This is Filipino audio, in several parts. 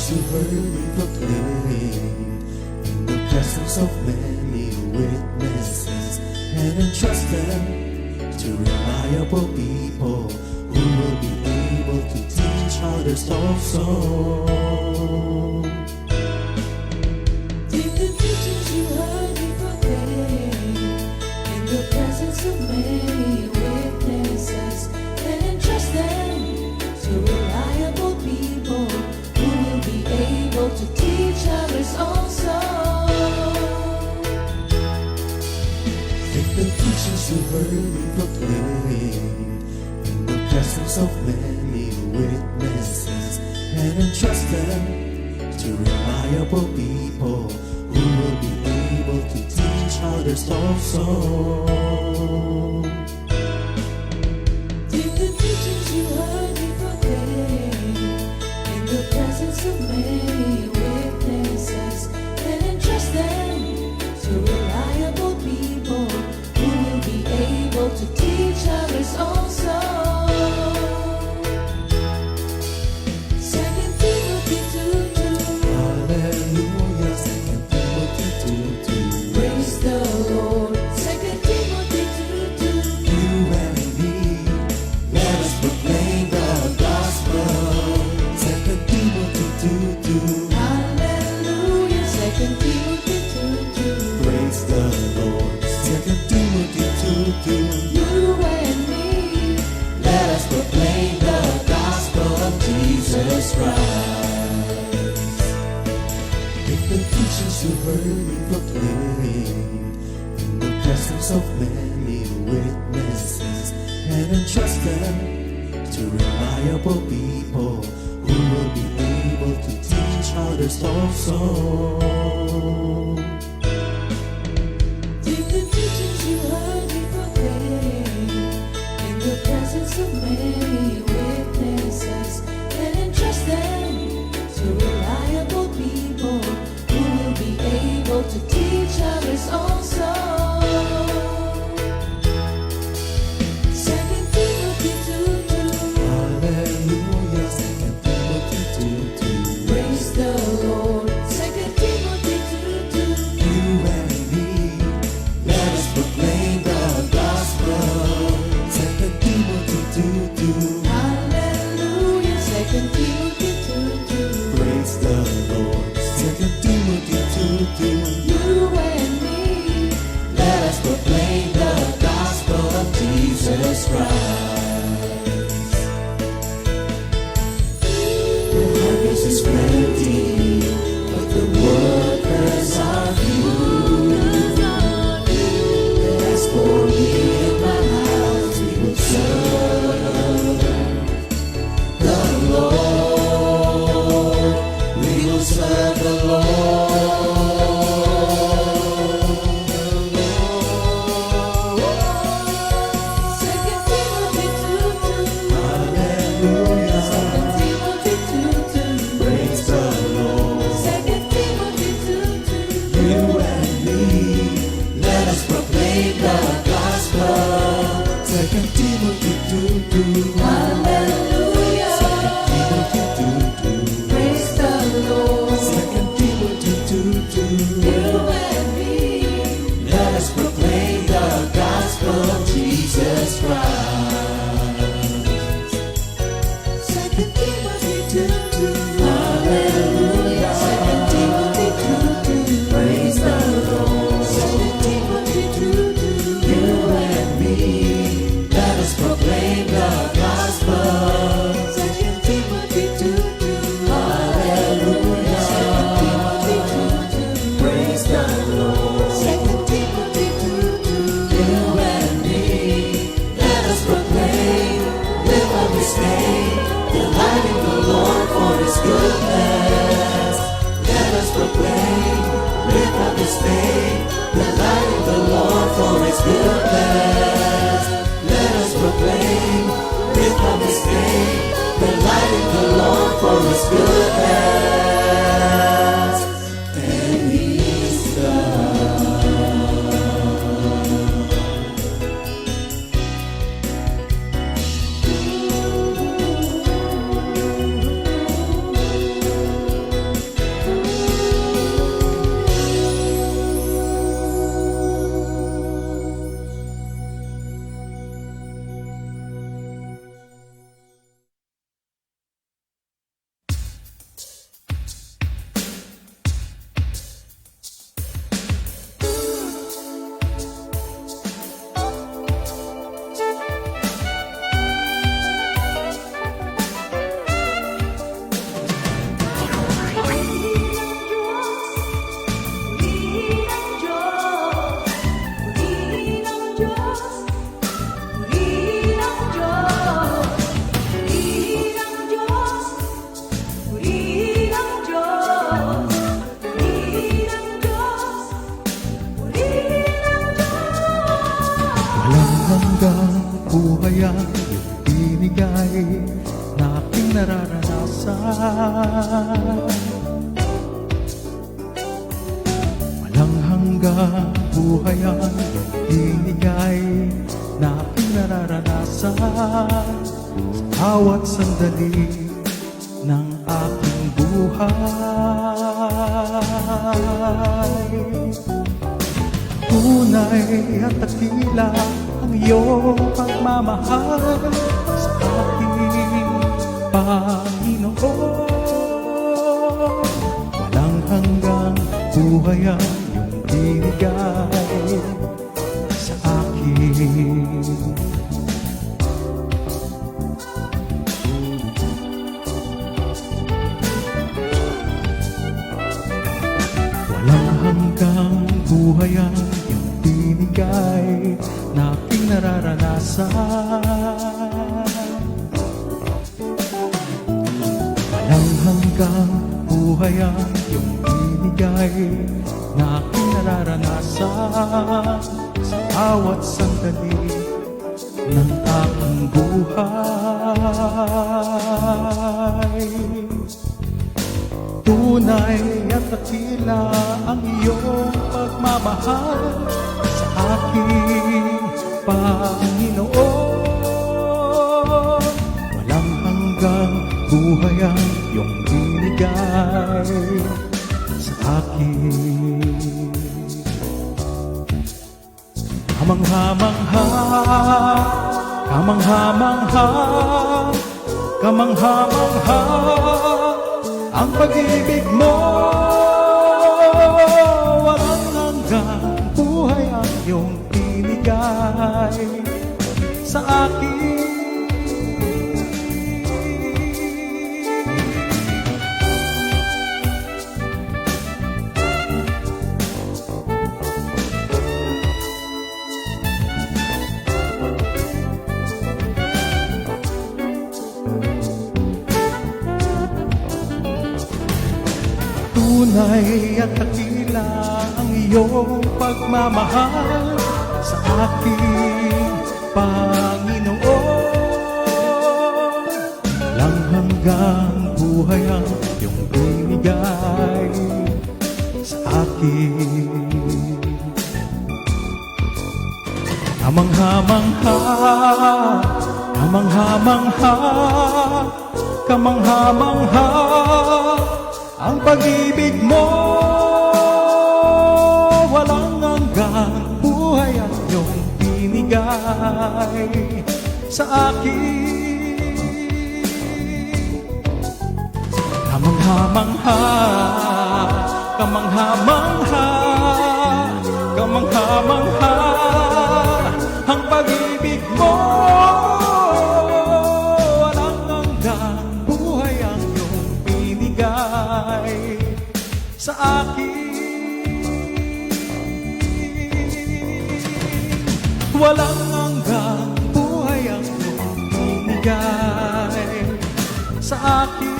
teachings you heard me proclaim in the presence of many witnesses, and entrust them to reliable people who will be able to teach others also. Take the teachings you heard me proclaim in the presence of many witnesses, and entrust them to reliable people who will be able to teach others also. Take the teachings you heard me proclaim in the presence of many witnesses, and entrust them to reliable people who will be able to teach others also. Take the teachings you heard me proclaim in the presence of many witnesses, and entrust them to reliable people who will be able to teach others also. 2 Timothy 2:2. Hallelujah, 2 Timothy 2:2. Praise the Lord. 2 Timothy 2:2. You and me, let us proclaim the gospel. 2 Timothy 2:2. Hallelujah. 2 Timothy 2:2. Praise the Lord. 2 Timothy 2:2. You and me, Let us proclaim the gospel of Jesus Christ. Take the teachings you heard me proclaim in the presence of many witnesses, and entrust them to reliable people who will be able to teach others also. take the teachings you heard me proclaim in the presence of many witnesses, and entrust them to reliable people who will be able to teach others also. 2 Timothy 2:2. Hallelujah, 2 Timothy 2:2. Praise the Lord. 2 Timothy 2:2. You and me, let us proclaim the gospel. 2 Timothy 2:2. Hallelujah. 2 Timothy 2:2. Praise the Lord. 2 Timothy 2:2. You and me, Let us proclaim the gospel of Jesus Christ. The harvest is plenty, but the workers are few. As for me and my house, we will serve the Lord. We will serve the Lord. 2 Timothy 2:2. Hallelujah. 2 Timothy 2:2. Praise the Lord. 2 Timothy 2:2. You and me, let us proclaim the gospel. 2 Timothy 2:2. Hallelujah. 2 Timothy 2:2. Praise the Lord. 2 Timothy 2:2. You and me, Let us proclaim the gospel of Jesus Christ. 2 Timothy 2:2. Hallelujah. 2 Timothy 2:2. Praise the Lord. 2 Timothy 2:2. You and me, let us proclaim the gospel. 2 Timothy 2:2. Hallelujah. 2 Timothy 2:2. Praise the Lord. 2 Timothy 2:2. You and me, let us proclaim, live on this day, delighting the Lord for His goodness. Let us proclaim, live on this day, delighting the Lord for His goodness. Let us proclaim, live on this day, delighting the Lord for His goodness. And He's God. aking nararanasan. Walang hanggang buhay ang binigay na aking nararanasan sa bawat sandali ng aking buhay. Tunay at takila ang iyong pagmamahal sa aking Panginoon. Walang hanggang buhay ang iyong binigay sa akin. Walang hanggang buhay ang iyong binigay na aking nararanasan. Walang hanggang buhay ang iyong binigay na aking nararanasan sa bawat sandali ng aking buhay. Tunay at dakila ang iyong pagmamahal sa aking Panginoon. Walang hanggang buhay ang iyong binigay sa akin. Kamangha-mangha, kamangha-mangha, kamangha-mangha ang pag-ibig mo. Walang hanggang buhay ang iyong binigay sa akin. Tunay at takila ang iyong pagmamahal sa aking Panginoon. Walang hanggang buhay ang iyong binigay sa akin. Kamangha-mangha, kamangha-mangha, kamangha-mangha ang pag-ibig mo. Walang hanggang buhay ang iyong binigay sa akin. Kamangha-mangha, kamangha-mangha, kamangha-mangha ang pag-ibig mo. Walang hanggang buhay ang iyong binigay sa akin. Walang hanggang buhay ang iyong binigay sa akin.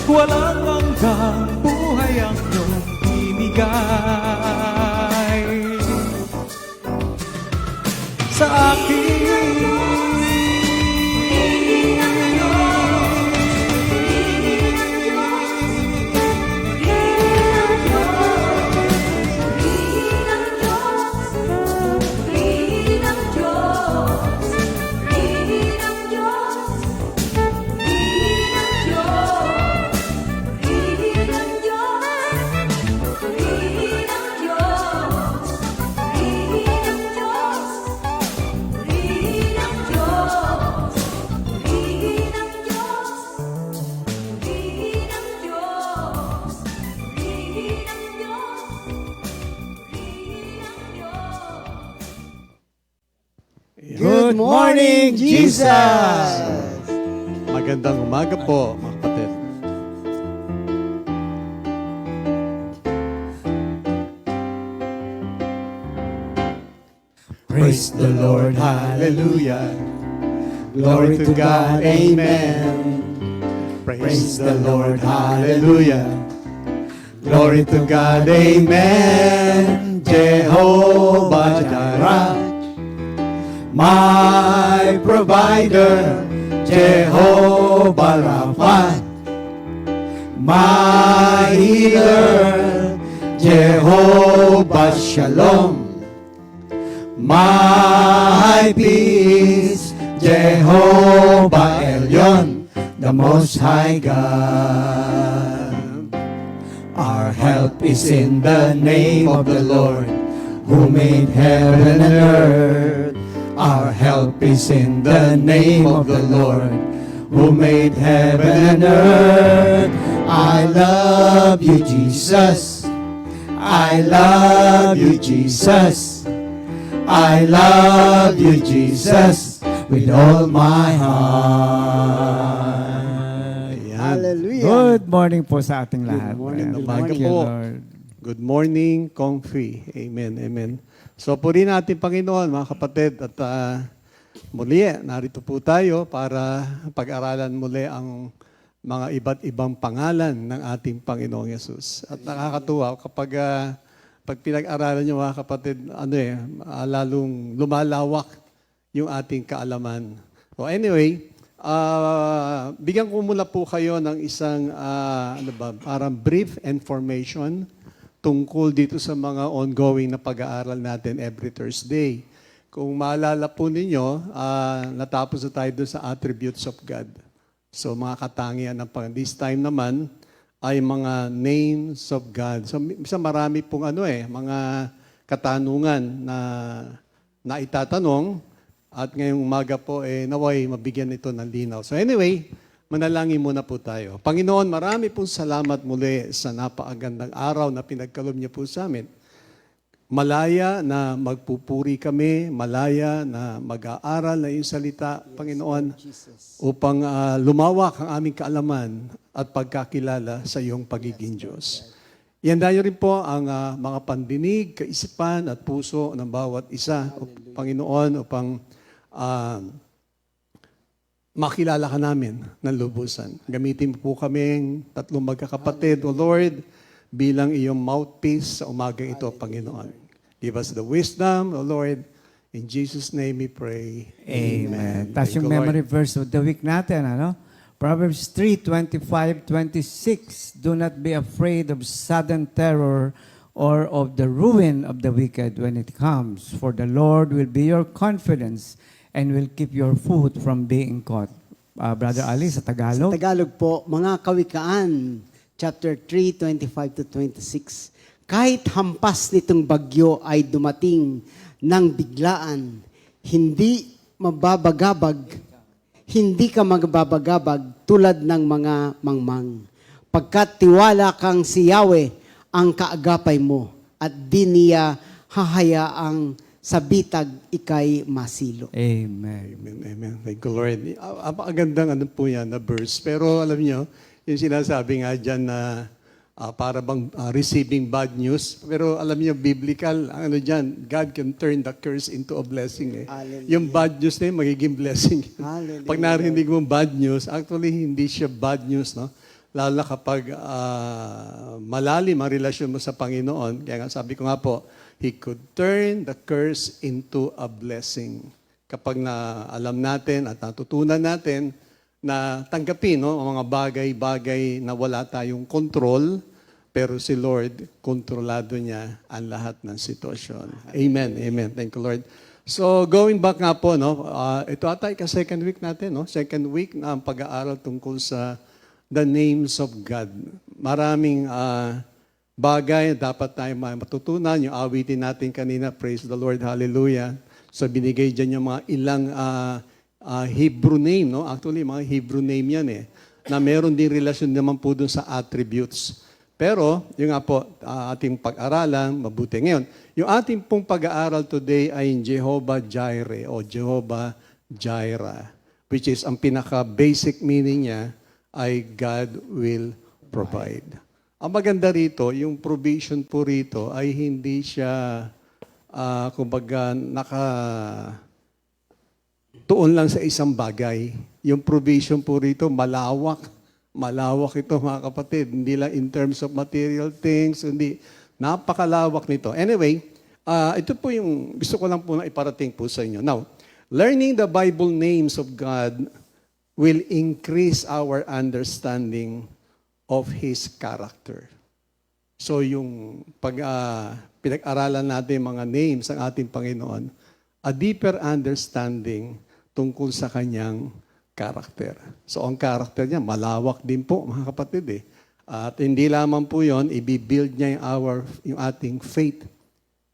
Walang hanggang buhay ang iyong binigay sa akin. Good morning, Jesus! Magandang umaga po, mga kapatid. Praise the Lord, hallelujah. Glory to God, amen. Praise the Lord, hallelujah. Glory to God, amen. Jehovah Jireh. my provider, Jehovah Rapha, my healer, Jehovah Shalom, my peace, Jehovah Elyon, the Most High God. Our help is in the name of the Lord, who made heaven and earth. Our help is in the name of the Lord, who made heaven and earth. I love you, Jesus. I love you, Jesus. I love you, Jesus, with all my heart. Ayan. Hallelujah. Good morning po sa ating lahat. morning, Ayan, good thank morning you, po. Lord. Good morning, Kongfi. Amen, amen. So purihin natin, Panginoon, mga kapatid, at muli, narito po tayo para pag-aralan muli ang mga iba't ibang pangalan ng ating Panginoong Yesus. At nakakatuwa kapag pag pinag-aralan niyo, mga kapatid, lalong lumalawak yung ating kaalaman. So anyway, bigyan ko muna po kayo ng isang parang brief information tungkol dito sa mga ongoing na pag-aaral natin every Thursday. Kung maalala po ninyo, natapos na tayo doon sa attributes of God. So mga katangian ng Panginoon. This time naman ay mga names of God. So marami pong mga katanungan na itatanong at ngayong umaga po naway mabigyan ito ng linaw. So anyway, manalangin muna po tayo. Panginoon, marami pong salamat muli sa napakagandang araw na pinagkaloob niyo po sa amin. Malaya na magpupuri kami, malaya na mag-aaral na iyong salita, Panginoon, upang lumawak ang aming kaalaman at pagkakilala sa iyong pagiging Diyos. Ihanda niyo rin po ang mga pandinig, kaisipan at puso ng bawat isa, Panginoon, upang makilala ka namin ng lubusan. Gamitin mo po kaming tatlong magkakapatid, O Lord, bilang iyong mouthpiece sa umagang ito, Panginoon. Give us the wisdom, O Lord. In Jesus' name we pray. Amen. Tapos Thank yung you, Lord. memory verse of the week natin, Proverbs 3:25-26. Do not be afraid of sudden terror or of the ruin of the wicked when it comes, for the Lord will be your confidence and will keep your foot from being caught. Brother Ali, sa Sa Tagalog. Tagalog po, mga kawikaan, chapter 3, 25-26. Kahit hampas nitong bagyo ay dumating ng biglaan, hindi ka magbabagabag tulad ng mga mangmang. Pagkat tiwala kang si Yahweh ang kaagapay mo, at di niya hahayaang sa bitag ikay masilo. Amen. Amen, amen. Thank you, Lord. Apakagandang po yan na verse. Pero alam nyo, yung sinasabi nga dyan na para bang receiving bad news. Pero alam niyo, biblical, dyan, God can turn the curse into a blessing. Hallelujah. Yung bad news na yun, magiging blessing. Hallelujah. Pag narinig mo bad news, actually hindi siya bad news, no? Lalo na kapag malalim ang relasyon mo sa Panginoon. Kaya nga sabi ko nga po, He could turn the curse into a blessing. Kapag alam natin at natutunan natin na tanggapin ang mga bagay-bagay na wala tayong control, pero si Lord, kontrolado niya ang lahat ng sitwasyon. Amen, amen. Thank you, Lord. So, going back nga po, ito ata second week natin, second week na ang pag-aaral tungkol sa the names of God. Maraming bagay na dapat tayo matutunan. Yung awitin natin kanina, praise the Lord, hallelujah. So, binigay dyan yung mga ilang Hebrew name, no? Actually, mga Hebrew name yan na meron din relasyon naman po dun sa attributes. Pero, yung nga po, ating pag-aralan, mabuti. Ngayon, yung ating pong pag-aaral today ay Jehovah Jireh o Jehovah Jireh, which is ang pinaka-basic meaning niya ay God will provide. Ang maganda rito, yung provision po rito ay hindi siya, kumbaga, tuon lang sa isang bagay. Yung provision po rito, malawak. Malawak ito, mga kapatid. Hindi lang in terms of material things, hindi. Napakalawak nito. Anyway, ito po yung gusto ko lang po na iparating po sa inyo. Now, Learning the Bible names of God will increase our understanding of His character. So yung pag pinag-aralan natin mga names ng ating Panginoon, a deeper understanding tungkol sa Kanyang character. So ang character niya, malawak din po mga kapatid eh. At hindi lamang po yon, i-build niya yung ating faith.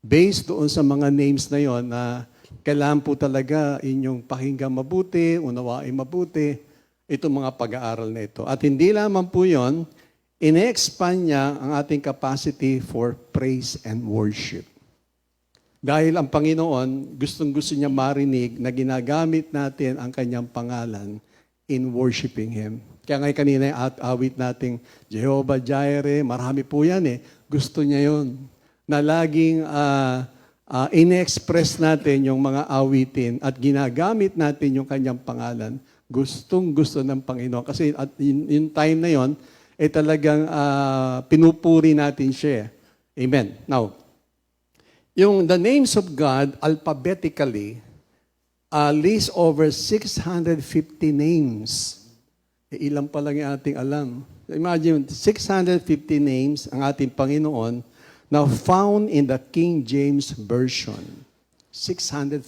Based doon sa mga names na yon na kailangan po talaga inyong pakinggan mabuti, unawain mabuti, itong mga pag-aaral na ito. At hindi lamang po yon, ine-expand niya ang ating capacity for praise and worship. Dahil ang Panginoon, gustong-gusto niya marinig na ginagamit natin ang kanyang pangalan in worshiping Him. Kaya ngayon kanina yung awit nating Jehovah Jireh, marami po yan eh. Gusto niya yon na laging ine-express natin yung mga awitin at ginagamit natin yung kanyang pangalan. Gustong-gusto ng Panginoon. Kasi at yung time na yon, talagang pinupuri natin siya. Amen. Now, yung the names of God alphabetically lists over 650 names. Ilan pa lang yung ating alam. Imagine, 650 names ang ating Panginoon now found in the King James Version. 650.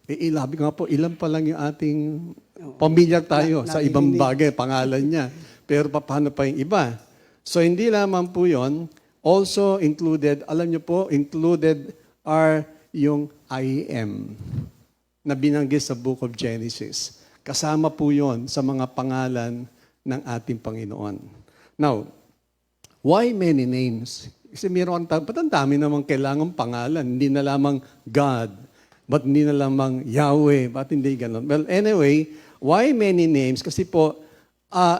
Ilabi nga po, ilan pa lang yung ating pamilyar tayo sa ibang bagay, pangalan niya. Pero paano pa yung iba? So hindi lamang po yon, also included, alam niyo po, included are yung I am na binanggit sa Book of Genesis. Kasama po yon sa mga pangalan ng ating Panginoon. Now, why many names? Kasi mayroon ba't ang dami namang kailangang pangalan? Hindi na lamang God, but hindi na lamang Yahweh, ba't hindi ganun? Well, anyway, why many names? Kasi po,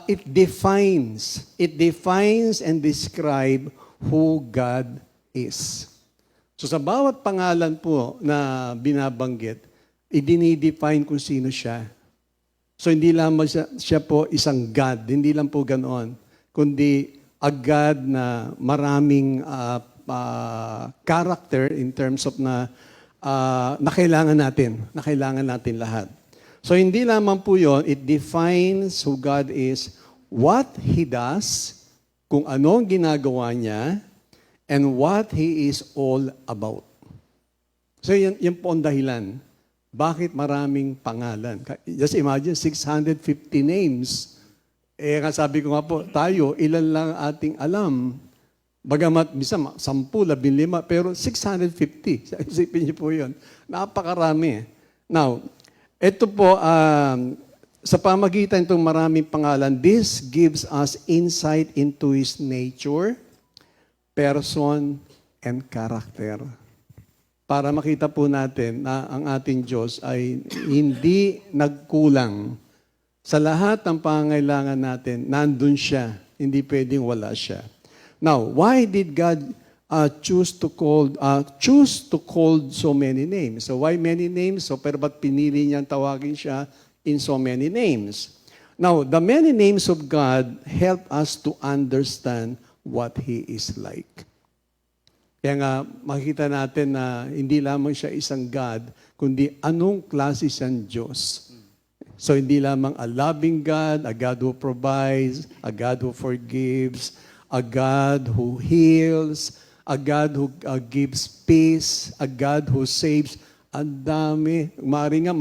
it defines and describe who God is. So sa bawat pangalan po na binabanggit, i-define kung sino siya. So hindi lamang siya po isang God, hindi lang po ganoon, kundi a God na maraming character in terms of na kailangan natin lahat. So hindi lamang po yon, it defines who God is, what He does, kung ano ang ginagawa niya, and what He is all about. So yan po ang dahilan. Bakit maraming pangalan? Just imagine, 650 names. Sabi ko nga po, tayo, ilan lang ating alam. Bagamat, minsan, 10, 15, pero 650. Isipin niyo po yun. Napakarami. Now, ito po, sa pamagitan itong maraming pangalan, this gives us insight into His nature, person, and character. Para makita po natin na ang ating Diyos ay hindi nagkulang. Sa lahat ng pangangailangan natin, nandun siya. Hindi pwedeng wala siya. Now, why did God choose to call so many names? So why many names? So pero ba't pinili niyang tawagin siya in so many names? Now, the many names of God help us to understand what He is like. Kaya nga, makikita natin na hindi lamang siya isang God, kundi anong klase siyang Diyos. So, hindi lamang a loving God, a God who provides, a God who forgives, a God who heals, a God who gives peace, a God who saves. Ang dami. Maaaring nga,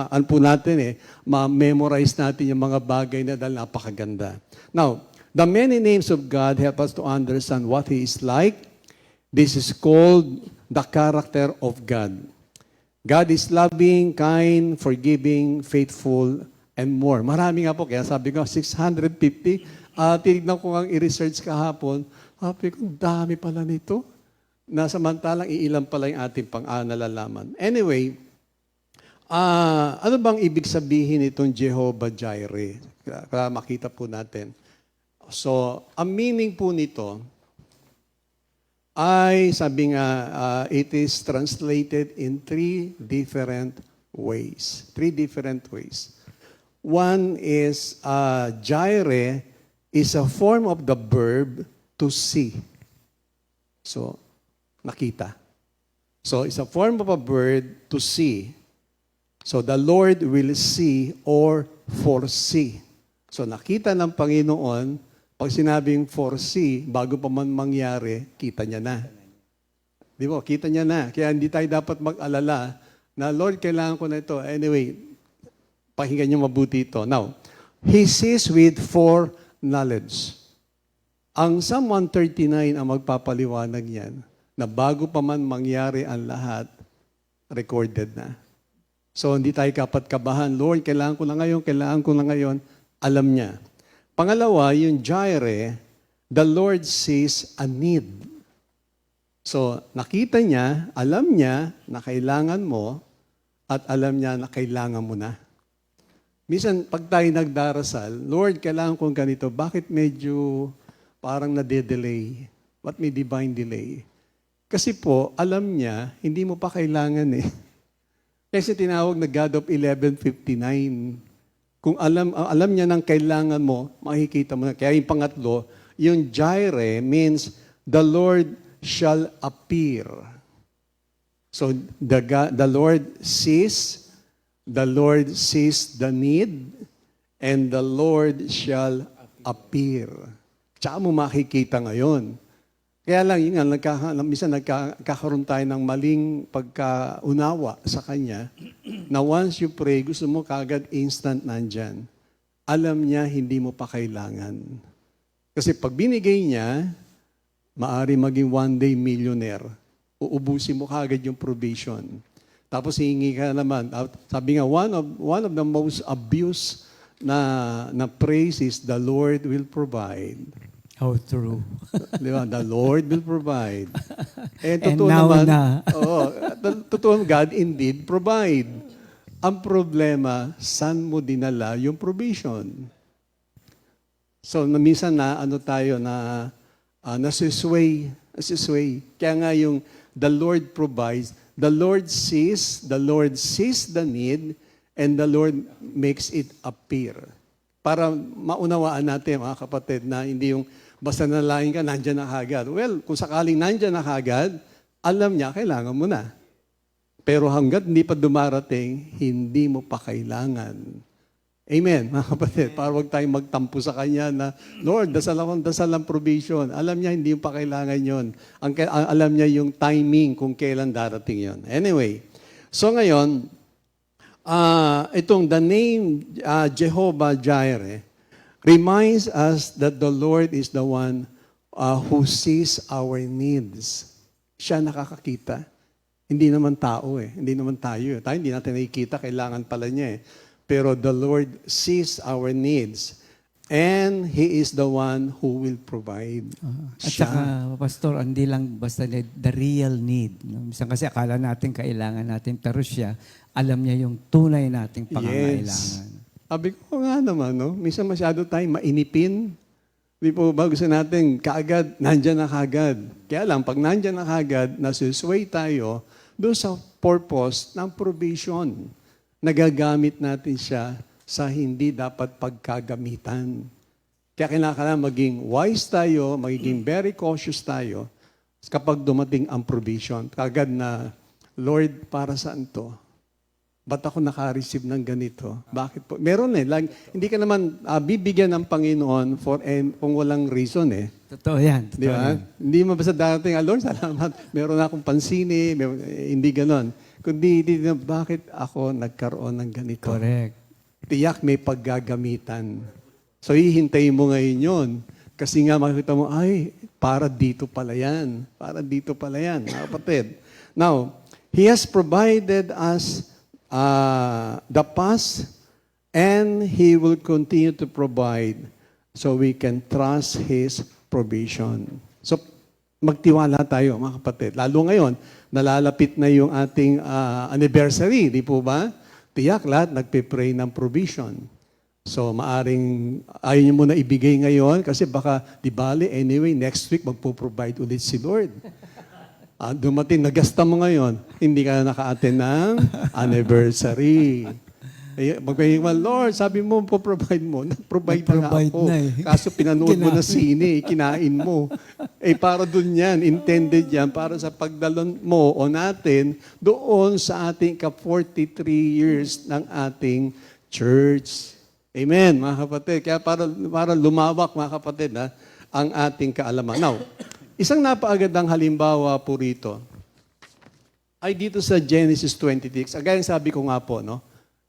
ano po natin ma-memorize natin yung mga bagay na dahil napakaganda. Now, the many names of God help us to understand what He is like. This is called the character of God. God is loving, kind, forgiving, faithful, and more. Marami nga po, kaya sabi ko, 650. Tinignan ko ang i-research kahapon, sabi ko, dami pala nito. Nasamantalang iilan pala yung ating nalalaman. Anyway, ano bang ibig sabihin itong Jehovah Jireh? Kaya makita po natin. So, ang meaning po nito, ay, sabi nga, it is translated in three different ways. One is, Jireh is a form of the verb to see. So, nakita. So, it's a form of a bird to see. So, the Lord will see or foresee. So, nakita ng Panginoon, pag sinabing foresee, bago pa man mangyari, kita niya na. Di ba? Kita niya na. Kaya hindi tayo dapat mag-alala na, Lord, kailangan ko na ito. Anyway, pakinggan niyo mabuti ito. Now, He sees with foreknowledge. Ang Psalm 139 ang magpapaliwanag yan, na bago pa man mangyari ang lahat, recorded na. So, hindi tayo kapat-kabahan, Lord, kailangan ko na ngayon, alam niya. Pangalawa, yung Jireh, the Lord sees a need. So, nakita niya, alam niya na kailangan mo, at alam niya na kailangan mo na. Minsan, pag tayo nagdarasal, Lord, kailangan kong ganito, bakit medyo parang nade-delay? What may divine delay? Kasi po, alam niya, hindi mo pa kailangan eh. Kasi tinawag na God of 1159. Kung alam niya ng kailangan mo, makikita mo na. Kaya yung pangatlo, yung Jireh means the Lord shall appear. So the Lord sees the need, and the Lord shall appear. Tsaka mo makikita ngayon. Kaya lang, yun nga, minsan nagkakaroon tayo ng maling pagkaunawa sa Kanya, na once you pray, gusto mo kagad instant nandyan. Alam niya, hindi mo pa kailangan. Kasi pag binigay niya, maari maging one day millionaire. Uubusin mo kagad yung provision. Tapos hihingi ka naman. Sabi nga, one of the most abused na praise is, the Lord will provide. How true. Di ba? The Lord will provide. And And totoo now naman, na. totoo, God indeed provide. Ang problema, saan mo dinala yung provision? So, minsan na tayo na nasisway. Kaya nga yung the Lord provides, the Lord sees the need, and the Lord makes it appear. Para maunawaan natin, mga kapatid, na hindi yung basta nalain ka, nandyan na kagad. Well, kung sakaling nandyan na kagad, alam niya, kailangan mo na. Pero hanggat hindi pa dumarating, hindi mo pa kailangan. Amen, mga kapatid. Para huwag tayong magtampo sa Kanya na, Lord, dasal ang provision. Alam niya, hindi mo pa kailangan yon. Alam niya yung timing kung kailan darating yon. Anyway, so ngayon, itong the name Jehovah Jireh reminds us that the Lord is the one who sees our needs. Siya nakakakita. Hindi naman tao eh. Hindi naman tayo. Tayo hindi natin nakikita, kailangan pala niya eh. Pero the Lord sees our needs, and He is the one who will provide. At saka, Pastor, hindi lang basta the real need. No? Minsan kasi akala natin kailangan natin, pero siya, alam niya yung tunay nating pangangailangan. Sabi ko nga naman, no? Minsan masyado tayong mainipin. Di po ba gusto natin kaagad, nandyan na kaagad. Kaya lang, pag nandyan na kaagad, nasusway tayo doon sa purpose ng provision. Nagagamit natin siya sa hindi dapat pagkagamitan. Kaya kailangan maging wise tayo, magiging very cautious tayo kapag dumating ang provision. Kagad na, Lord, para saan to? Ba't ako naka-receive ng ganito? Bakit po? Meron eh. Hindi ka naman bibigyan ng Panginoon kung walang reason eh. Totoo yan. Di ba? Hindi mo basta darating, Lord, salamat. Meron na akong pansini. Hindi ganon. Kundi, bakit ako nagkaroon ng ganito? Correct. Tiyak may paggagamitan. So, hihintayin mo ngayon yun. Kasi nga makikita mo, ay, para dito pala yan. Para dito pala yan, mga kapatid. Now, He has provided us the past, and He will continue to provide so we can trust His provision. So, magtiwala tayo, mga kapatid. Lalo ngayon, nalalapit na yung ating anniversary, di po ba? Tiyak lahat, nagpe-pray ng provision. So, maaring ayaw niyo muna ibigay ngayon kasi baka, di bale, anyway, next week magpo-provide ulit si Lord. Dumating, nagasta mo ngayon, hindi ka naka-attend ng anniversary. Magpahinga, Lord, sabi mo, provide mo. Nag-provide na ako. Na eh. Kaso pinanood mo na sine, kinain mo. para dun yan, intended yan, para sa pagdalon mo o natin doon sa ating ka-43 years ng ating church. Amen, mga kapatid. Kaya para lumawak, mga kapatid, ang ating kaalaman. Now, isang napakagandang halimbawa po rito ay dito sa Genesis 26. Agad sabi ko nga po, no?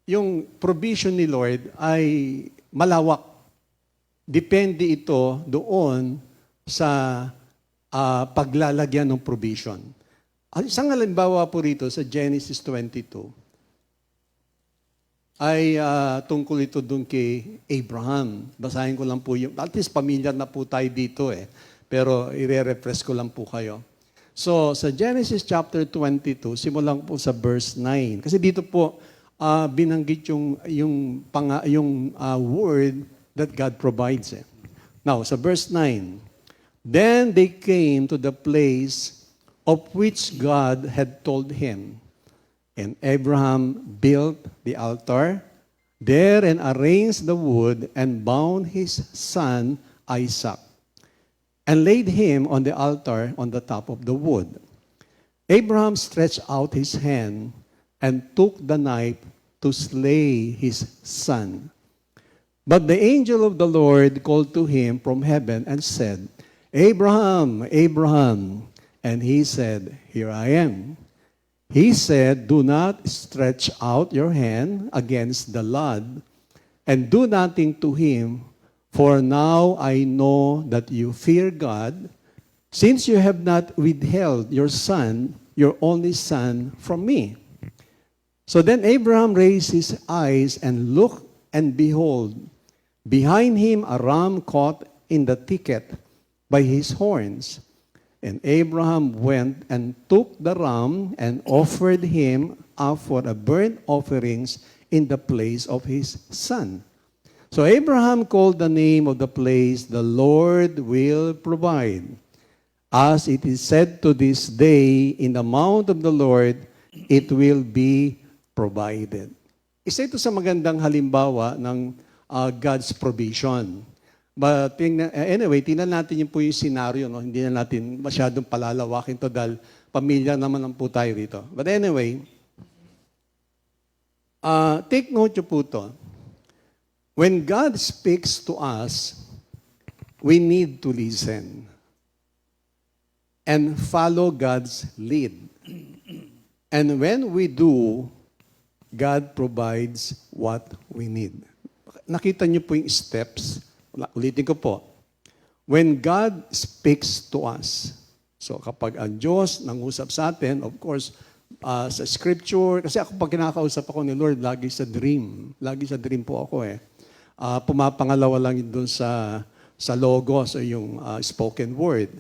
Yung provision ni Lord ay malawak. Depende ito doon sa paglalagyan ng provision. Isang halimbawa po rito sa Genesis 22 ay tungkol ito doon kay Abraham. Basahin ko lang po yung, at least familiar na po tayo dito pero i-refresh ko lang po kayo. So, sa Genesis chapter 22, simulan po sa verse 9. Kasi dito po, binanggit yung word that God provides. Now, sa verse 9, then they came to the place of which God had told him. And Abraham built the altar there and arranged the wood and bound his son Isaac and laid him on the altar on the top of the wood. Abraham stretched out his hand and took the knife to slay his son. But the angel of the Lord called to him from heaven and said, Abraham, Abraham. And he said, Here I am. He said, Do not stretch out your hand against the lad, and do nothing to him, for now I know that you fear God, since you have not withheld your son, your only son, from me. So then Abraham raised his eyes and looked, and behold, behind him a ram caught in the thicket by his horns. And Abraham went and took the ram and offered him up for a burnt offerings in the place of his son. So Abraham called the name of the place, The Lord Will Provide. As it is said to this day, in the mount of the Lord, it will be provided. Isa ito sa magandang halimbawa ng God's provision. But anyway, tingnan natin yung po yung scenario. No? Hindi na natin masyadong palalawakin to dahil pamilya naman lang po tayo rito. But anyway, take note nyo po to. When God speaks to us, we need to listen and follow God's lead. And when we do, God provides what we need. Nakita nyo po yung steps. Ulitin ko po. When God speaks to us, so kapag ang Diyos nangusap sa atin, of course, sa scripture, kasi ako pag kinakausap ako ni Lord, lagi sa dream. Lagi sa dream po ako pumapangalawa lang doon sa logos o yung spoken word.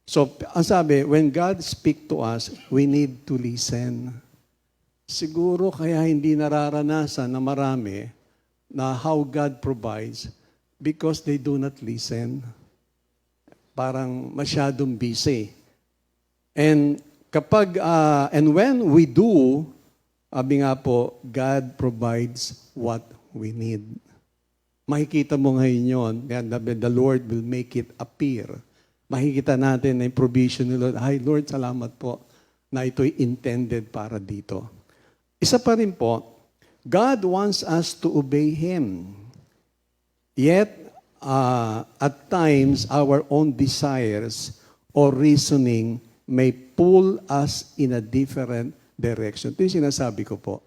So, ang sabi, when God speak to us, we need to listen. Siguro kaya hindi nararanasan na marami na how God provides because they do not listen. Parang masyadong busy. And when we do, sabi nga po, God provides what we need. Makikita mo ngayon yun, the Lord will make it appear. Makikita natin na yung provision ni Lord. Ay, Lord, salamat po na ito'y intended para dito. Isa pa rin po, God wants us to obey Him. Yet, at times, our own desires or reasoning may pull us in a different direction. Ito yung sinasabi ko po.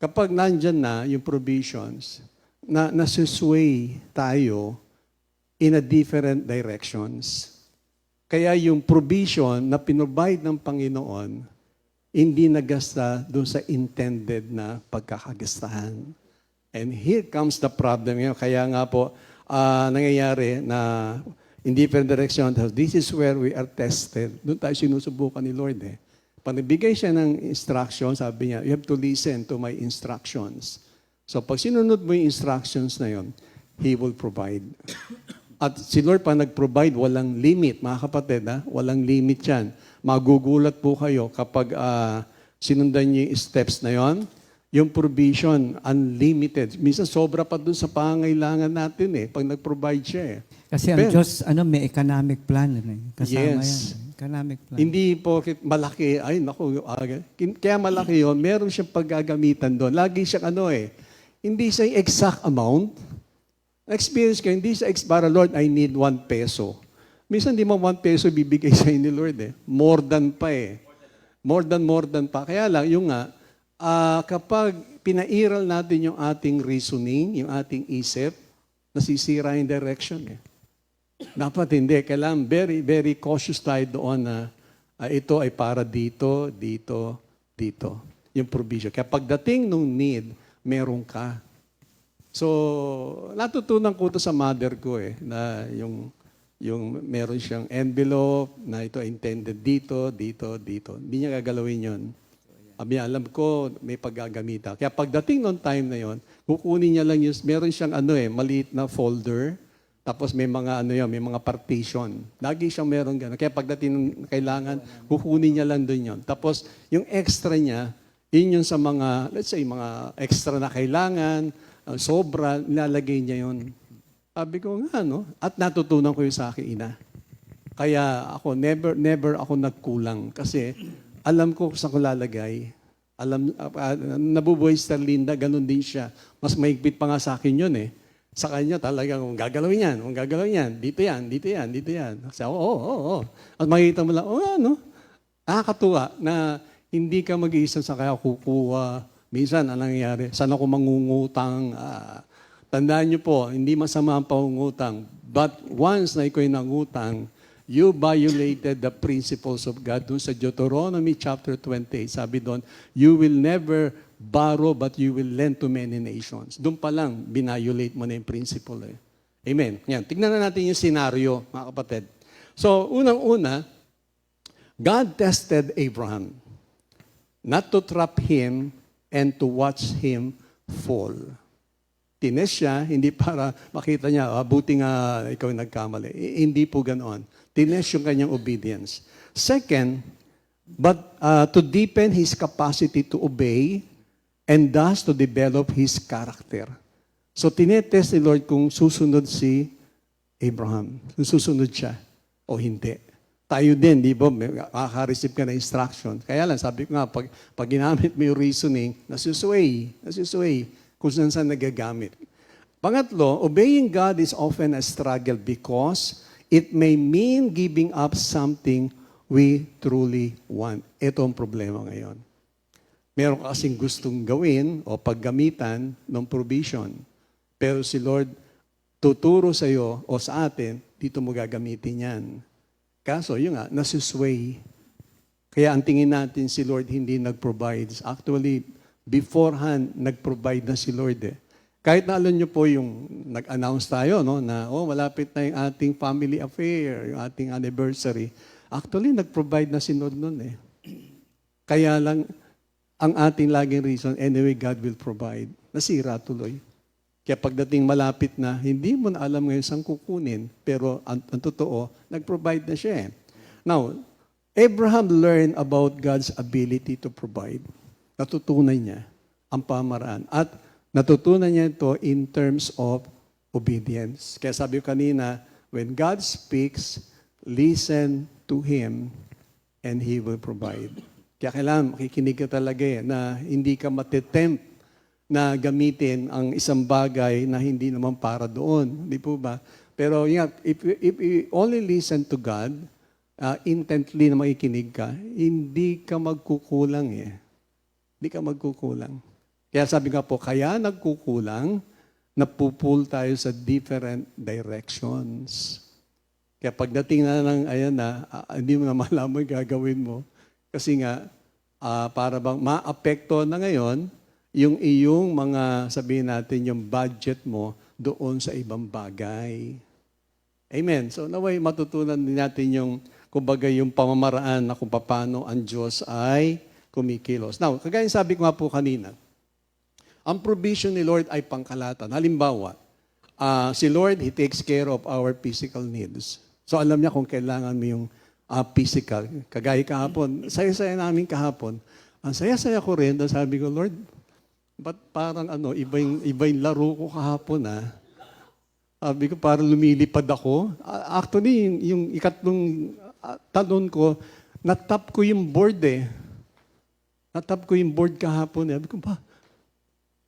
Kapag nandyan na yung provisions, na nasusway tayo in a different directions. Kaya yung provision na pinrovide ng Panginoon, hindi nagasta doon sa intended na pagkakagastahan. And here comes the problem. Kaya nga po, nangyayari na in different directions, this is where we are tested. Doon tayo sinusubukan ni Lord. Pag nagbigay siya ng instruction, sabi niya, you have to listen to my instructions. So pag sinunod mo yung instructions na yon, He will provide. At si Lord pa nag-provide, walang limit. Mga kapatid, walang limit yan. Magugulat po kayo kapag sinundan niyo yung steps na yon. Yung provision, unlimited. Minsan sobra pa dun sa pangailangan natin pag nag-provide siya Kasi ang Pero- Diyos, may economic plan. Kasama Yes. yan. Economic plan. Hindi po malaki, kaya malaki yon, meron siyang paggagamitan doon. Lagi siyang hindi siya yung exact amount. Experience ko, hindi siya para Lord, I need 1 peso. Minsan di mo 1 peso bibigay sa'yo ni Lord More than pa More than pa. Kaya lang, kapag pinairal natin yung ating reasoning, yung ating isip, nasisira yung direction Dapat hindi. Kailangan very, very cautious tayo doon na ito ay para dito, dito, dito. Yung provision. Kaya pagdating nung need, meron ka. So, natutunan ko ito sa mother ko na yung meron siyang envelope na ito intended dito, dito, dito. Hindi niya gagalawin yun. Alam ko may paggagamita. Kaya pagdating noong time na yon, kukunin niya lang yung, meron siyang maliit na folder, tapos may mga may mga partition. Lagi siyang meron gano'n. Kaya pagdating ng kailangan, kukunin niya lang doon yon. Tapos yung extra niya, yun yung sa mga, let's say, mga extra na kailangan, sobra, nilalagay niya yon. Sabi ko nga, At natutunan ko yung sa aking ina. Kaya ako, never ako nagkulang. Kasi alam ko saan ko lalagay. Nabubuhay si Linda, ganun din siya. Mas mahigpit pa nga sa akin yun Sa kanya talagang, kung gagalawin yan, dito yan. Kasi oo. At makikita mo lang, nakakatuwa na hindi ka mag-iisang sa kaya kukuha. Minsan, anong nangyayari? Saan ako mangungutang? Tandaan niyo po, hindi masama ang pangungutang. But once na ikaw nangutang, you violated the principles of God. Doon sa Deuteronomy chapter 28, sabi doon, you will never borrow but you will lend to many nations. Doon pa lang, binviolate mo na yung principle. Amen. Yan. Tignan na natin yung scenario, mga kapatid. So, unang-una, God tested Abraham not to trap him and to watch him fall. Tinest siya, hindi para makita niya, buti nga ikaw yung nagkamali. Hindi po ganoon. Tinest yung kanyang obedience. Second, but to deepen his capacity to obey and thus to develop his character. So tinetest ni Lord kung susunod si Abraham. Kung susunod siya o hindi. Tayo din, di ba? Makaka-receive ka na instruction. Kaya lang, sabi ko nga, pag ginamit mo yung reasoning, nasusway kung saan nagagamit. Pangatlo, obeying God is often a struggle because it may mean giving up something we truly want. Ito ang problema ngayon. Meron ka kasing gustong gawin o paggamitan ng provision. Pero si Lord tuturo sa iyo o sa atin, dito mo gagamitin yan. Kaso, yun nga, nasusway. Kaya ang tingin natin si Lord hindi nag-provide. Actually, beforehand, nag-provide na si Lord Kahit na alam nyo po yung nag-announce tayo, na malapit na yung ating family affair, yung ating anniversary. Actually, nag-provide na si Lord nun Kaya lang, ang ating laging reason, anyway, God will provide. Nasira tuloy. Kaya pagdating malapit na, hindi mo na alam ngayon saan kukunin, pero ang totoo, nag-provide na siya Now, Abraham learned about God's ability to provide. Natutunan niya ang pamaraan. At natutunan niya ito in terms of obedience. Kaya sabi ko kanina, when God speaks, listen to Him and He will provide. Kaya kailangan makikinig ka talaga na hindi ka matitempt na gamitin ang isang bagay na hindi naman para doon. Di po ba? Pero if you only listen to God, intently na makikinig ka, hindi ka magkukulang Hindi ka magkukulang. Kaya sabi nga po, kaya nagkukulang, napupul tayo sa different directions. Kaya pagdating na ng hindi mo na malaman yung gagawin mo. Kasi nga, para bang maapekto na ngayon, yung iyong mga, sabihin natin, yung budget mo doon sa ibang bagay. Amen. So naway matutunan din natin yung, kumbaga yung pamamaraan na kung paano ang Diyos ay kumikilos. Now, kagaya sabi ko nga po kanina, ang provision ni Lord ay pangkalatan. Halimbawa, si Lord, He takes care of our physical needs. So alam niya kung kailangan mo yung physical. Kagaya kahapon, saya-saya namin kahapon. Ang saya-saya ko rin, dahil sabi ko, Lord, ba't parang iba yung laro ko kahapon Sabi ko, parang lumilipad ako. Actually, yung ikatlong talon ko, natap ko yung board eh. Natap ko yung board kahapon. Sabi ko,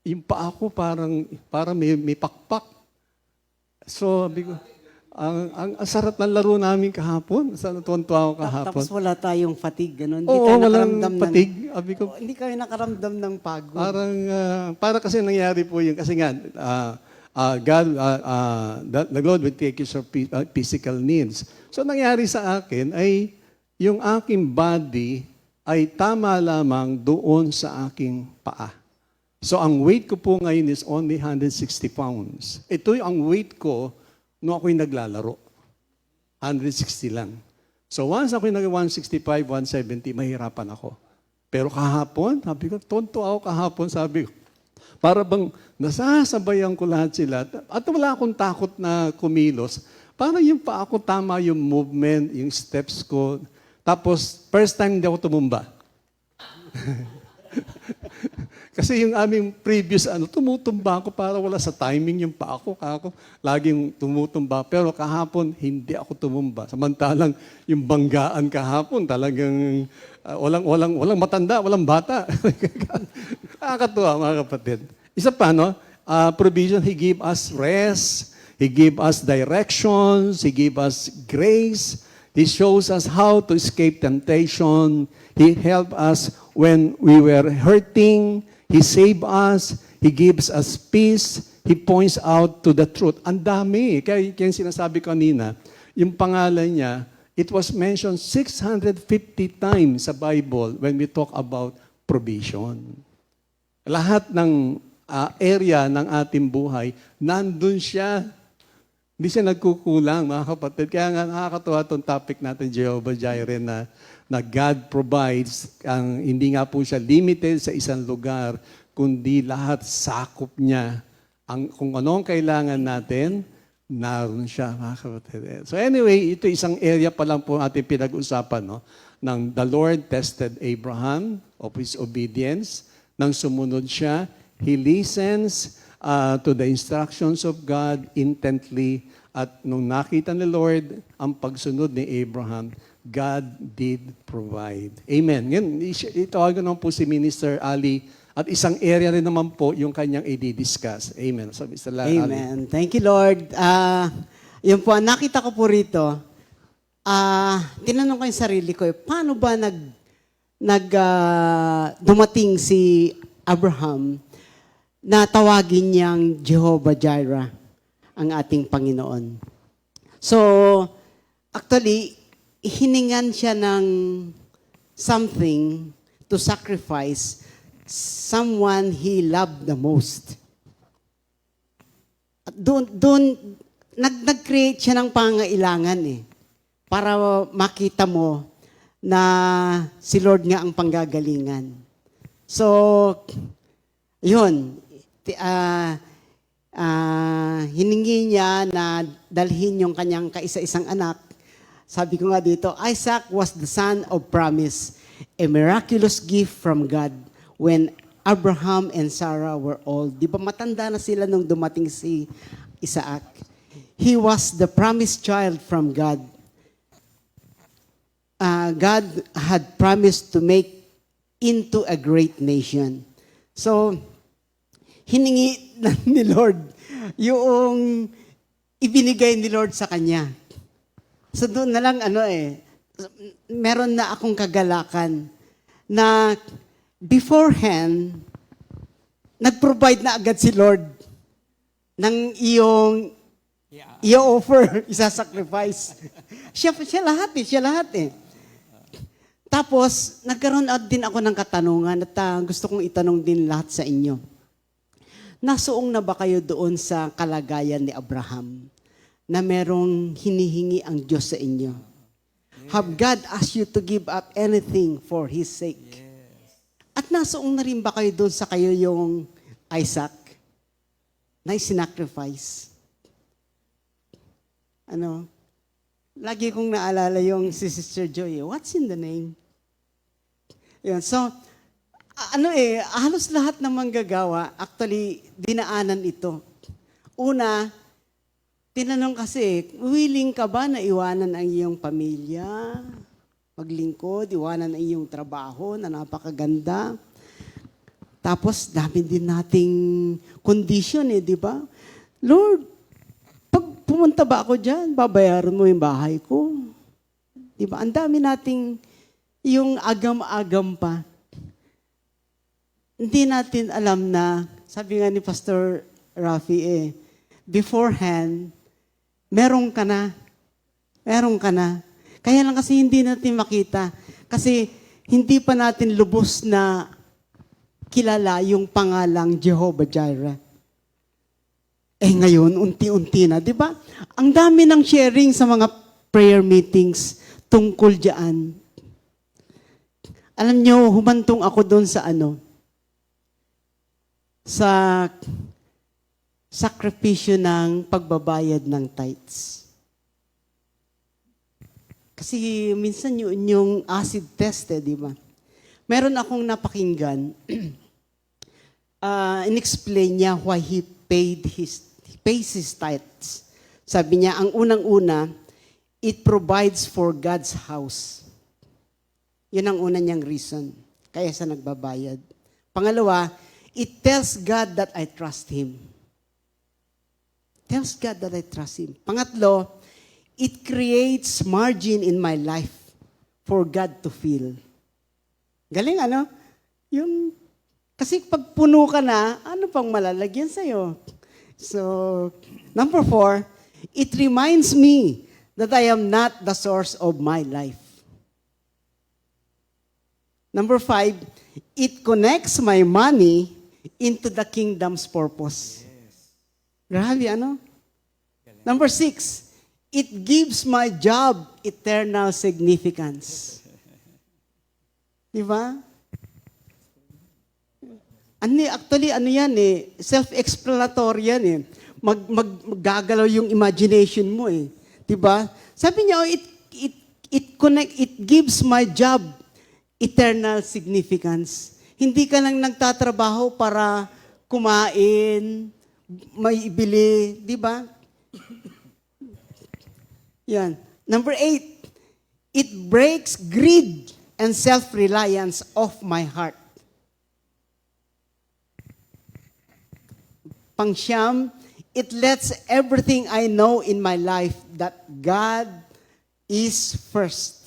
yung paa ko parang may pakpak. So, sabi ko, ang sarap ng laro namin kahapon. Tuwan-tuwa ako kahapon. Tapos wala tayong fatigue, gano'n. Hindi Oo, tayo walang nakaramdam fatigue. Sabi ko, hindi kayo nakaramdam ng pagod. para kasi nangyari po yun. Kasi nga, God, the Lord will take care of physical needs. So, nangyari sa akin ay yung aking body ay tama lamang doon sa aking paa. So, ang weight ko po ngayon is only 160 pounds. Ito yung ang weight ko nung ako'y naglalaro. 160 lang. So, once ako'y nag-165, 170, mahirapan ako. Pero kahapon, sabi ko, tonto ako kahapon, sabi ko, para bang nasasabayan ko lahat sila. At wala akong takot na kumilos. Parang yung pa ako tama yung movement, yung steps ko. Tapos, first time hindi ako tumumba. Kasi yung aming previous, tumutumba ako para wala sa timing yung pa ako. Laging tumutumba. Pero kahapon, hindi ako tumumba. Samantalang yung banggaan kahapon, talagang walang matanda, walang bata. Nakakatuwa, mga kapatid. Isa pa, provision, He gave us rest. He gave us directions. He gave us grace. He shows us how to escape temptation. He helped us when we were hurting. He saved us. He gives us peace. He points out to the truth. Ang dami. Kaya yung sinasabi ko kanina, yung pangalan niya, it was mentioned 650 times sa Bible when we talk about provision. Lahat ng area ng ating buhay, nandun siya. Hindi siya nagkukulang, mga kapatid. Kaya nga nakakatuwa itong topic natin, Jehovah Jireh, na God provides. Hindi nga po siya limited sa isang lugar, kundi lahat sakop niya. Kung ano ang kailangan natin, naroon siya, mga kapatid. So anyway, ito isang area pa lang po ating pinag-usapan, ng the Lord tested Abraham of his obedience. Nang sumunod siya, he listens to the instructions of God intently. At nung nakita ni Lord ang pagsunod ni Abraham, God did provide. Amen. Ngayon, itawagan naman po si Minister Ali. At isang area rin naman po yung kanyang i-discuss. Amen. So, Mr. Ali. Amen. Thank you, Lord. Yun po, nakita ko po rito, tinanong ko yung sarili ko, paano ba dumating si Abraham na tawagin niyang Jehovah Jireh, ang ating Panginoon. So, actually, hiningan siya ng something to sacrifice someone he loved the most. At doon, nag-create siya ng pangailangan para makita mo na si Lord nga ang panggagalingan. So, yun, hiningi niya na dalhin yung kanyang kaisa-isang anak. Sabi ko nga dito, Isaac was the son of promise, a miraculous gift from God when Abraham and Sarah were old. Di ba matanda na sila nung dumating si Isaac? He was the promised child from God. God had promised to make into a great nation. So, hiningi ni Lord yung ibinigay ni Lord sa kanya. So doon na lang meron na akong kagalakan na beforehand, nag-provide na agad si Lord ng iyong i-offer, isa-sacrifice. siya lahat eh. Tapos, nagkaroon din ako ng katanungan at gusto kong itanong din lahat sa inyo. Nasuong na ba kayo doon sa kalagayan ni Abraham na merong hinihingi ang Diyos sa inyo? Have God asked you to give up anything for His sake? At nasuong na rin ba kayo doon sa kayo yung Isaac na isinacrifice? Lagi kong naalala yung si Sister Joy. What's in the name? Yun. So, halos lahat ng manggagawa, actually, dinaanan ito. Una, tinanong kasi, willing ka ba na iwanan ang iyong pamilya, maglingkod, iwanan ang iyong trabaho na napakaganda? Tapos, dami din nating condition di ba? Lord, pag pumunta ba ako dyan, babayaran mo yung bahay ko. Di ba? Ang dami nating yung agam-agam pa. Hindi natin alam na, sabi nga ni Pastor Rafi beforehand, meron ka na. Meron ka na. Kaya lang kasi hindi natin makita. Kasi hindi pa natin lubos na kilala yung pangalang Jehovah Jireh. Ngayon, unti-unti na, di ba? Ang dami ng sharing sa mga prayer meetings tungkol diyan. Alam nyo, humantong ako doon sa sa sakripisyo ng pagbabayad ng tithes. Kasi minsan yung acid test, di ba? Meron akong napakinggan, in-explain niya why he pays his tithes. Sabi niya, ang unang-una, it provides for God's house. Yun ang una niyang reason, kaya sa nagbabayad. Pangalawa, it tells God that I trust Him. Tells God that I trust Him. Pangatlo, it creates margin in my life for God to fill. Galing, kasi pag puno ka na, ano pang malalagyan sa'yo? So, number 4, it reminds me that I am not the source of my life. Number 5, it connects my money into the kingdom's purpose. Grabe, Number 6, it gives my job eternal significance. Di ba? Actually, self-explanatory yan Maggagalaw yung imagination mo Di ba? Sabi niya, it gives my job eternal significance. Hindi ka lang nagtatrabaho para kumain, may ibili, di ba? Yan. Number 8, it breaks greed and self-reliance of my heart. Pangsyam, it lets everything I know in my life that God is first.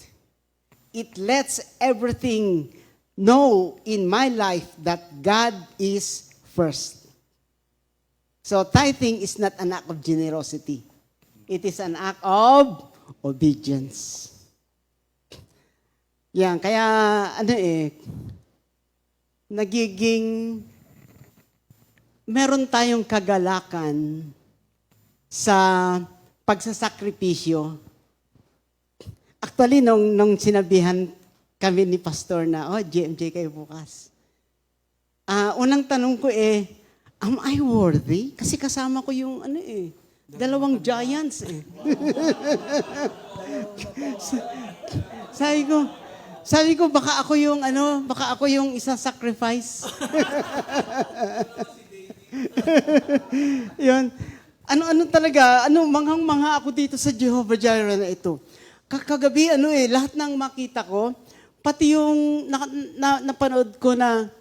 It lets everything know in my life that God is first. So tithing is not an act of generosity. It is an act of obedience. Yan, kaya meron tayong kagalakan sa pagsasakripisyo. Actually, nung sinabihan kami ni Pastor na, GMJ kayo bukas. Unang tanong ko am I worthy? Kasi kasama ko yung dalawang giants Sabi ko baka ako yung isa-sacrifice. Yun. Manghang-mangha ako dito sa Jehovah Jireh na ito. Kagabi, lahat ng makita ko, pati yung napanood ko na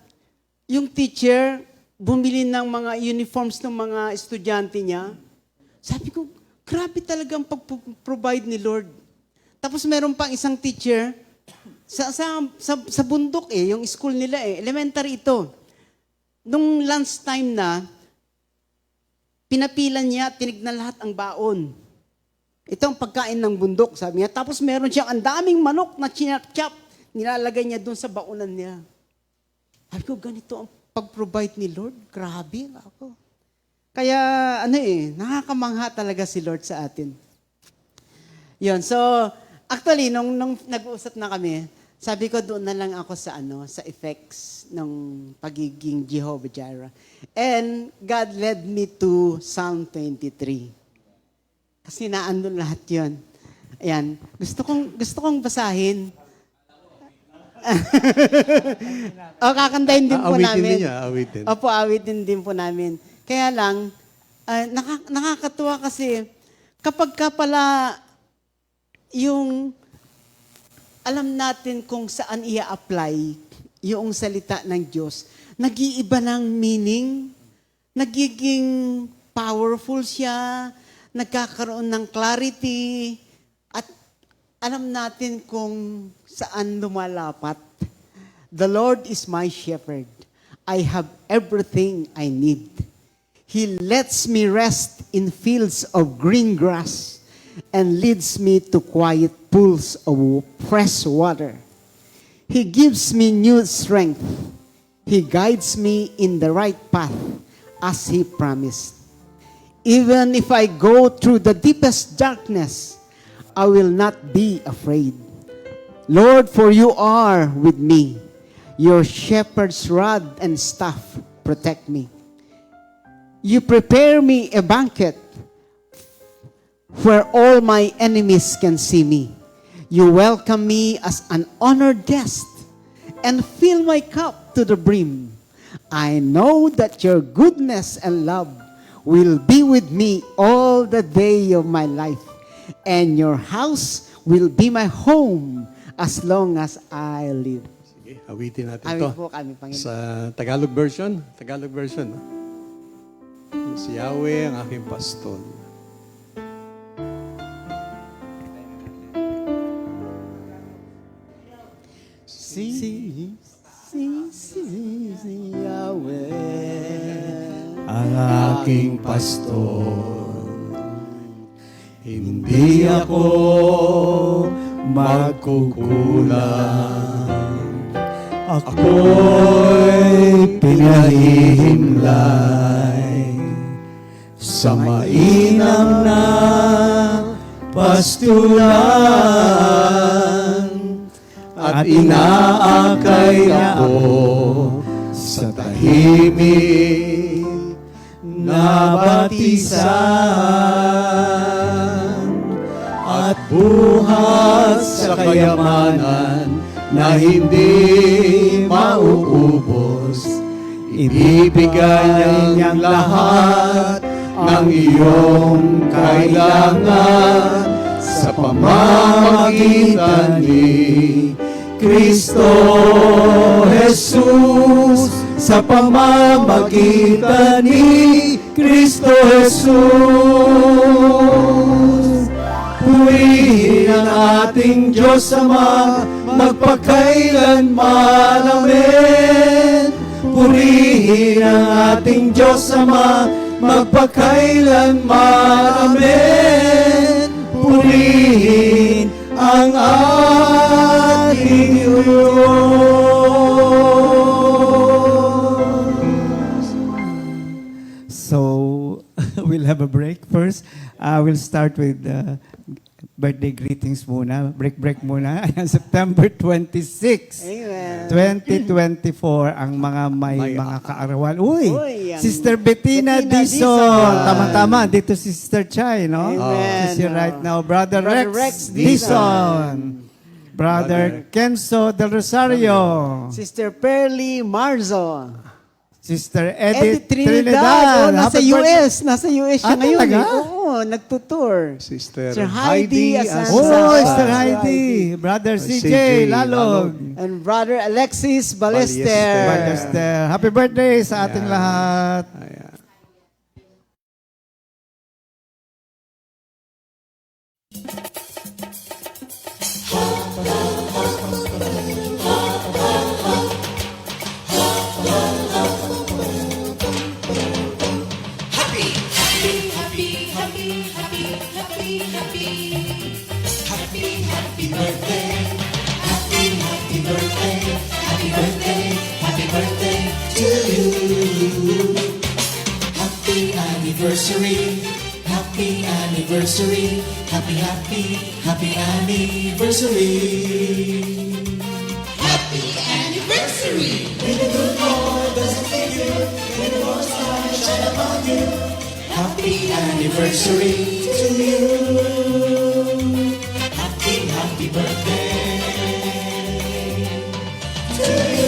yung teacher bumili ng mga uniforms ng mga estudyante niya. Sabi ko, grabe talagang pag-provide ni Lord. Tapos meron pang isang teacher, sa bundok yung school nila elementary ito. Nung lunchtime na, pinapilan niya, tinignan lahat ang baon. Ito ang pagkain ng bundok, sabi niya. Tapos meron siyang ang daming manok na chinap-chap, nilalagay niya doon sa baonan niya. Sabi ko, ganito ang pag-provide ni Lord. Grabe ako. Kaya, nakakamangha talaga si Lord sa atin. Yun, so, actually, nung nag-uusap na kami, sabi ko doon na lang ako sa effects ng pagiging Jehovah Jireh. And God led me to Psalm 23. Kasi naandun lahat yun. Ayan. Gusto kong basahin. Kakantahin din po namin. Awitin. Opo, awitin din po namin. Kaya lang, nakakatuwa kasi Kapag ka pala yung alam natin kung saan i-apply yung salita ng Diyos, nag-iiba ng meaning, nagiging powerful siya, nagkakaroon ng clarity, at alam natin kung saan lumalapat. The Lord is my shepherd. I have everything I need. He lets me rest in fields of green grass and leads me to quiet pools of fresh water. He gives me new strength. He guides me in the right path as He promised. Even if I go through the deepest darkness, I will not be afraid. Lord, for you are with me. Your shepherd's rod and staff protect me. You prepare me a banquet where all my enemies can see me. You welcome me as an honored guest and fill my cup to the brim. I know that your goodness and love will be with me all the day of my life, and your house will be my home as long as I live. Sige, awitin natin Amin ito. po kami, Panginoon. Sa Tagalog version. Tagalog version. No? Si Yahweh ang aking pastor. Si Yahweh. Ang aking pastor. Hindi ako magkukulang. Ako'y pinahihimlay sa mainam na pastulan at inaakay ako sa tahimik na batisan at buhat sa kayamanan na hindi mauubos. Ibibigay niyang lahat ng iyong kailangan sa pamamagitan ni Kristo Jesus. Sa pamamagitan ni Kristo Jesus. Purihin ang ating Diyos Ama, magpakailanman. Amen. Purihin ang ating Diyos Ama, magpakailanman. Amen. Purihin ang ating Diyos. So, we'll have a break first. We'll start with birthday greetings muna. Break muna. September 26, Amen. 2024 ang mga may mga kaarawan. Uy, ang Sister Bettina Bettina Dizon. Dizon. Tama-tama. Dito si Sister Chai, no? Amen. She's here right now. Brother Brother Rex Rex Dizon. Brother Kenzo Del Rosario. Sister Pearly Marzo. Sister Edith Edith Trinidad. Oh, nasa Happy birthday. US. Nasa US siya Ah, ngayon. talaga? Oo, nagtutour. Sister Sir Heidi Asansa. Asansa. Oh, Sister Sir Heidi. Brother CJ CJ Lalog. And Brother Alexis Ballester. Ballester. Happy birthday sa ating lahat. Ayan. Happy anniversary, happy anniversary, happy anniversary. Happy anniversary! May the good Lord doesn't leave you, may the Lord's light shine upon you. Happy anniversary to you. Happy birthday to you.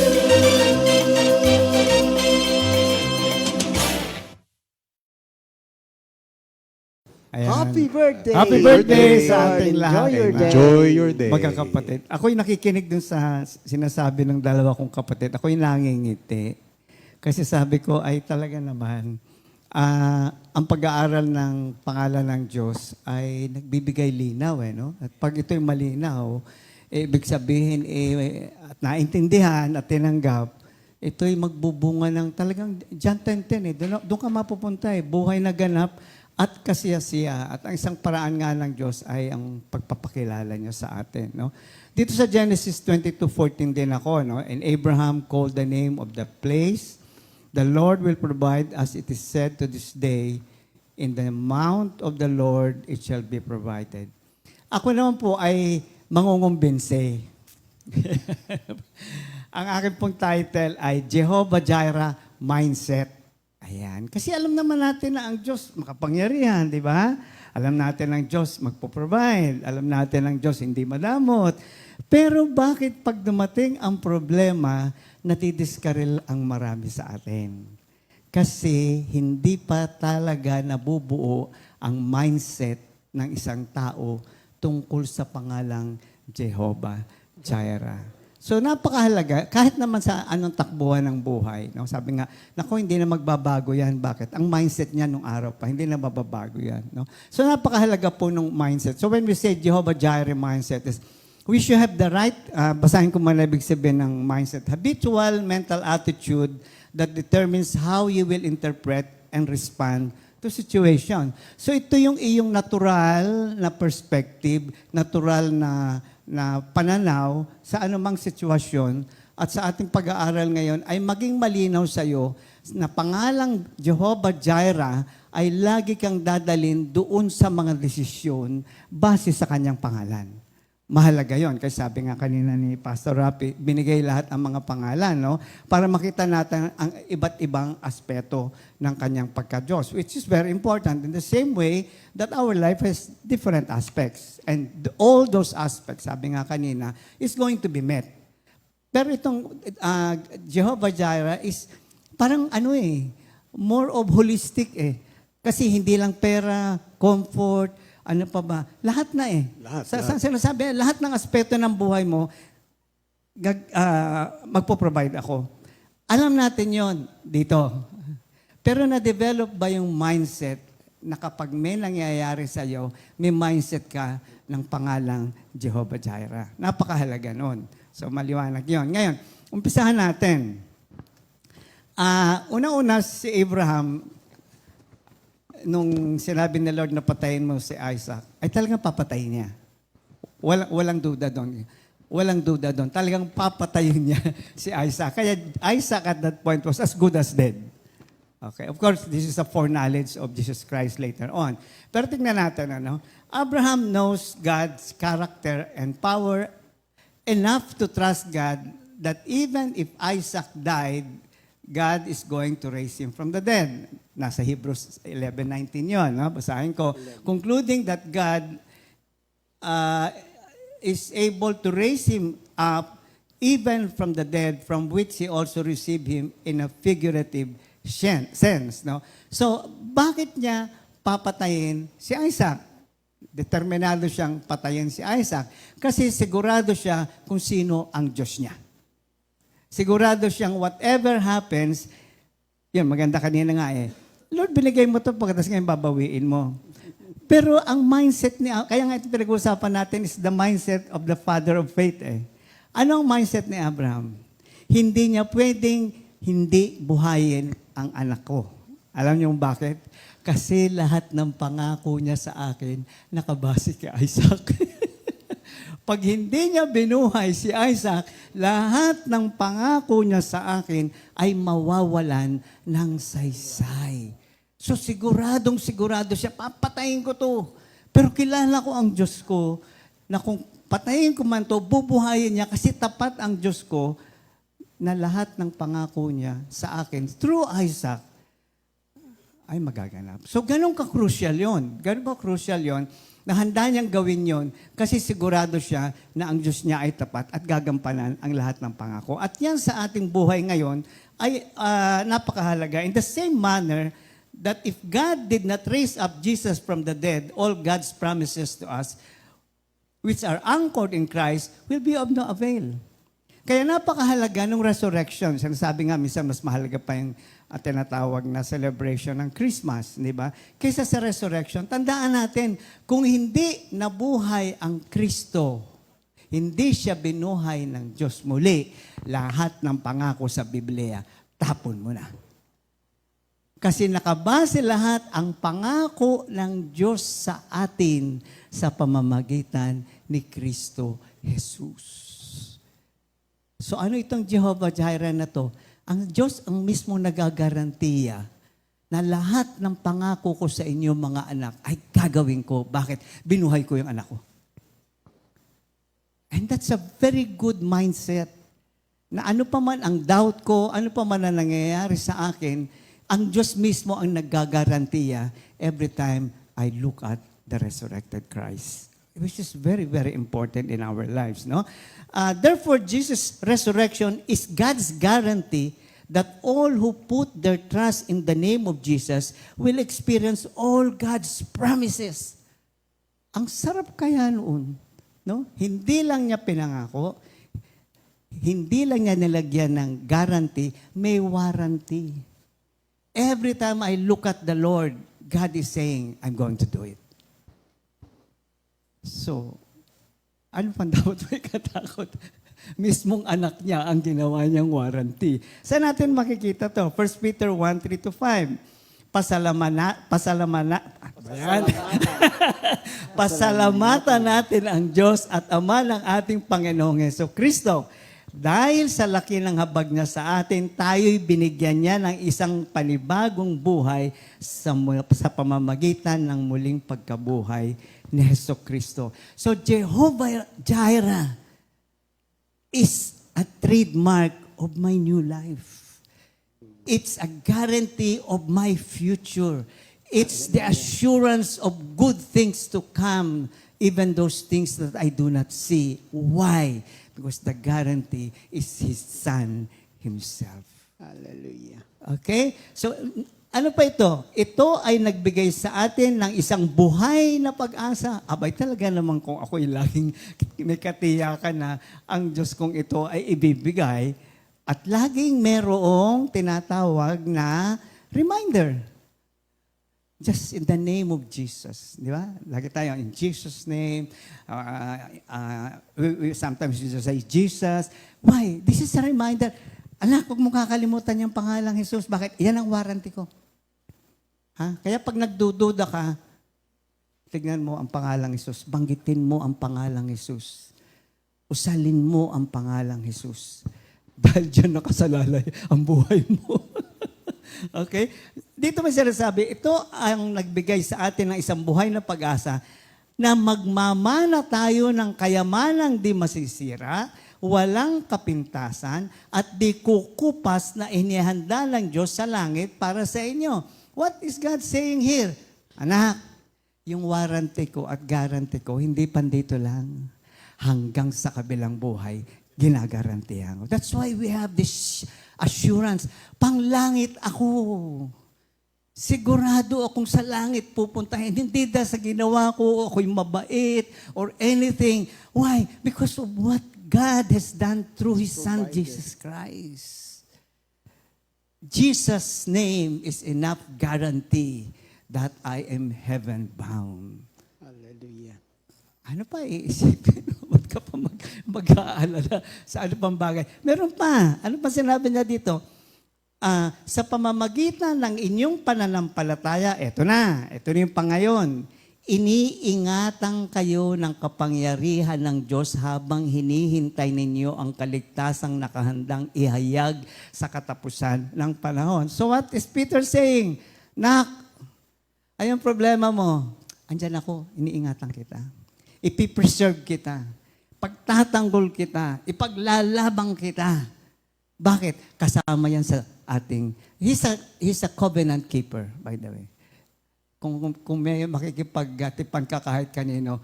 Ayan. Happy birthday! Happy birthday sa ating Enjoy lahat. your day. Enjoy your day. Magkakapatid. Ako'y nakikinig dun sa sinasabi ng dalawa kong kapatid. Ako'y nangingiti. Kasi sabi ko ay talaga naman, ang pag-aaral ng pangalan ng Diyos ay nagbibigay linaw. No? At pag ito'y malinaw, ibig sabihin, at naintindihan at tinanggap, ito'y magbubunga ng talagang John 10:10. Doon ka mapupunta. Buhay na ganap at kasiyasiya. At ang isang paraan nga ng Diyos ay ang pagpapakilala niya sa atin. No? Dito sa Genesis 22:14 din ako. No? And Abraham called the name of the place, "The Lord will provide as it is said to this day, in the mount of the Lord it shall be provided." Ako naman po ay mangungumbinse. Ang aking pong title ay Jehovah Jireh Mindset. Ayan. Kasi alam naman natin na ang Diyos makapangyarihan, di ba? Alam natin ang Diyos magpo-provide. Alam natin ang Diyos hindi madamot. Pero bakit pag dumating ang problema, natidiskaril ang marami sa atin? Kasi hindi pa talaga nabubuo ang mindset ng isang tao tungkol sa pangalang Jehovah Jireh. So napakahalaga, kahit naman sa anong takbuhan ng buhay. No? Sabi nga, naku, hindi na magbabago yan. Bakit? Ang mindset niya nung araw pa, hindi na mababago yan. No? So napakahalaga po nung mindset. So when we say Jehovah Jireh mindset is, we should have the right, basahin ko muna ibig sabihin ng mindset, habitual mental attitude that determines how you will interpret and respond to situation. So ito yung iyong natural na perspective, natural na pananaw sa anumang sitwasyon at sa ating pag-aaral ngayon ay maging malinaw sa iyo na pangalang Jehovah Jireh ay lagi kang dadalin doon sa mga desisyon base sa kanyang pangalan. Mahalaga yon. Kasi sabi nga kanina ni Pastor Rapi, binigay lahat ang mga pangalan, no? Para makita natin ang iba't ibang aspeto ng kanyang pagka-Diyos, which is very important in the same way that our life has different aspects. And all those aspects, sabi nga kanina, is going to be met. Pero itong Jehovah Jireh is parang more of holistic Kasi hindi lang pera, comfort, ano pa ba? Lahat na Lahat. Sinasabi, lahat ng aspeto ng buhay mo, magpo-provide ako. Alam natin yon dito. Pero na-develop ba yung mindset na kapag may nangyayari sa iyo, may mindset ka ng pangalang Jehovah Jireh? Napakahalaga nun. So maliwanag yon. Ngayon, umpisahan natin. Una-una si Abraham, nung sinabi ni Lord na patayin mo si Isaac, ay talagang papatayin niya. Walang duda doon. Walang duda doon. Talagang papatayin niya si Isaac. Kaya Isaac at that point was as good as dead. Okay. Of course, this is a foreknowledge of Jesus Christ later on. Pero tingnan natin, Abraham knows God's character and power enough to trust God that even if Isaac died, God is going to raise him from the dead. Nasa Hebrews 11:19 yun. Basahin ko. 11. Concluding that God is able to raise him up even from the dead, from which he also received him in a figurative sense. No? So, bakit niya papatayin si Isaac? Determinado siyang patayin si Isaac kasi sigurado siya kung sino ang Diyos niya. Sigurado siyang whatever happens, yun, maganda kanina nga Lord, binigay mo ito pagkatapos ngayon babawiin mo. Pero ang mindset niya, kaya nga ito pinag-uusapan natin is the mindset of the father of faith. Ano ang mindset ni Abraham? Hindi niya pwedeng hindi buhayin ang anak ko. Alam niyo bakit? Kasi lahat ng pangako niya sa akin nakabase kay Isaac. Pag hindi niya binuhay si Isaac, lahat ng pangako niya sa akin ay mawawalan ng saysay. So sigurado siya, papatayin ko to. Pero kilala ko ang Diyos ko na kung patayin ko man to, bubuhayin niya kasi tapat ang Diyos ko na lahat ng pangako niya sa akin through Isaac ay magaganap. So ganun ka-crucial yun. Ganun ka-crucial yun na handa niyang gawin yon kasi sigurado siya na ang Diyos niya ay tapat at gagampanan ang lahat ng pangako. At yan sa ating buhay ngayon ay napakahalaga. In the same manner that if God did not raise up Jesus from the dead, all God's promises to us, which are anchored in Christ, will be of no avail. Kaya napakahalaga ng resurrection. Sinasabi nga, minsan mas mahalaga pa yung tinatawag na celebration ng Christmas, di ba? Kaysa sa resurrection, tandaan natin, kung hindi nabuhay ang Kristo, hindi siya binuhay ng Diyos muli, lahat ng pangako sa Biblia, tapon mo na. Kasi nakabase lahat ang pangako ng Diyos sa atin sa pamamagitan ni Kristo Jesus. So ano itong Jehovah Jireh na to? Ang Diyos ang mismo nagagarantiya na lahat ng pangako ko sa inyo mga anak ay gagawin ko. Bakit? Binuhay ko yung anak ko. And that's a very good mindset. Na ano pa man ang doubt ko, ano pa man ang nangyayari sa akin, ang Diyos mismo ang naggagarantiya every time I look at the resurrected Christ. Which is very, very important in our lives, no? Therefore, Jesus' resurrection is God's guarantee that all who put their trust in the name of Jesus will experience all God's promises. Ang sarap kaya noon, no? Hindi lang niya pinangako, hindi lang niya nilagyan ng guarantee, may warranty. Every time I look at the Lord, God is saying, I'm going to do it. So, ano pang dapat may katakot? Mismong anak niya ang ginawa niyang warranty. Saan natin makikita to? 1 Peter 1:3-5. Pasalamatan natin ang Diyos at Ama ng ating Panginoong Hesukristo. Dahil sa laki ng habag niya sa atin, tayo'y binigyan niya ng isang panibagong buhay sa pamamagitan ng muling pagkabuhay ni Hesukristo. So Jehovah Jireh is a trademark of my new life. It's a guarantee of my future. It's the assurance of good things to come, even those things that I do not see. Why? Because the guarantee is His Son Himself. Hallelujah. Okay? So, ano pa ito? Ito ay nagbigay sa atin ng isang buhay na pag-asa. Abay, talaga naman kung ako'y laging may katiyakan na ang Diyos kong ito ay ibibigay at laging merong tinatawag na reminder. Just in the name of Jesus. Di ba? Lagi tayo, in Jesus' name. We sometimes we just say, Jesus. Why? This is a reminder. Anak, huwag mo kakalimutan yung pangalang Jesus. Bakit? Yan ang warranty ko. Ha? Kaya pag nagdududa ka, tignan mo ang pangalang Jesus. Banggitin mo ang pangalang Jesus. Usalin mo ang pangalang Jesus. Dahil dyan nakasalalay ang buhay mo. Okay? Dito may sinasabi, ito ang nagbigay sa atin ng isang buhay na pag-asa na magmamana tayo ng kayamanang di masisira, walang kapintasan, at di kukupas na inihanda ng Diyos sa langit para sa inyo. What is God saying here? Anak, yung warranty ko at guarantee ko, hindi pandito lang. Hanggang sa kabilang buhay, ginagarantihan ko. That's why we have this assurance. Panglangit ako. Sigurado akong sa langit pupuntahin. Hindi dahil sa ginawa ko, ako'y mabait or anything. Why? Because of what God has done through His Son, Jesus Christ. Jesus' name is enough guarantee that I am heaven bound. Hallelujah. Ano pa iisipin? Ba't ka pa mag-aalala sa ano pang bagay? Meron pa. Ano pa sinabi niya dito? Sa pamamagitan ng inyong pananampalataya, ito na yung pangayon, iniingatan kayo ng kapangyarihan ng Diyos habang hinihintay ninyo ang kaligtasang nakahandang ihayag sa katapusan ng panahon. So what is Peter saying? Nak, ayong problema mo, andyan ako, iniingatan kita. Ipipreserve kita. Pagtatanggol kita. Ipaglalabang kita. Bakit? Kasama yan sa ating... He's a covenant keeper, by the way. Kung may makikipagtipan ka kahit kanino,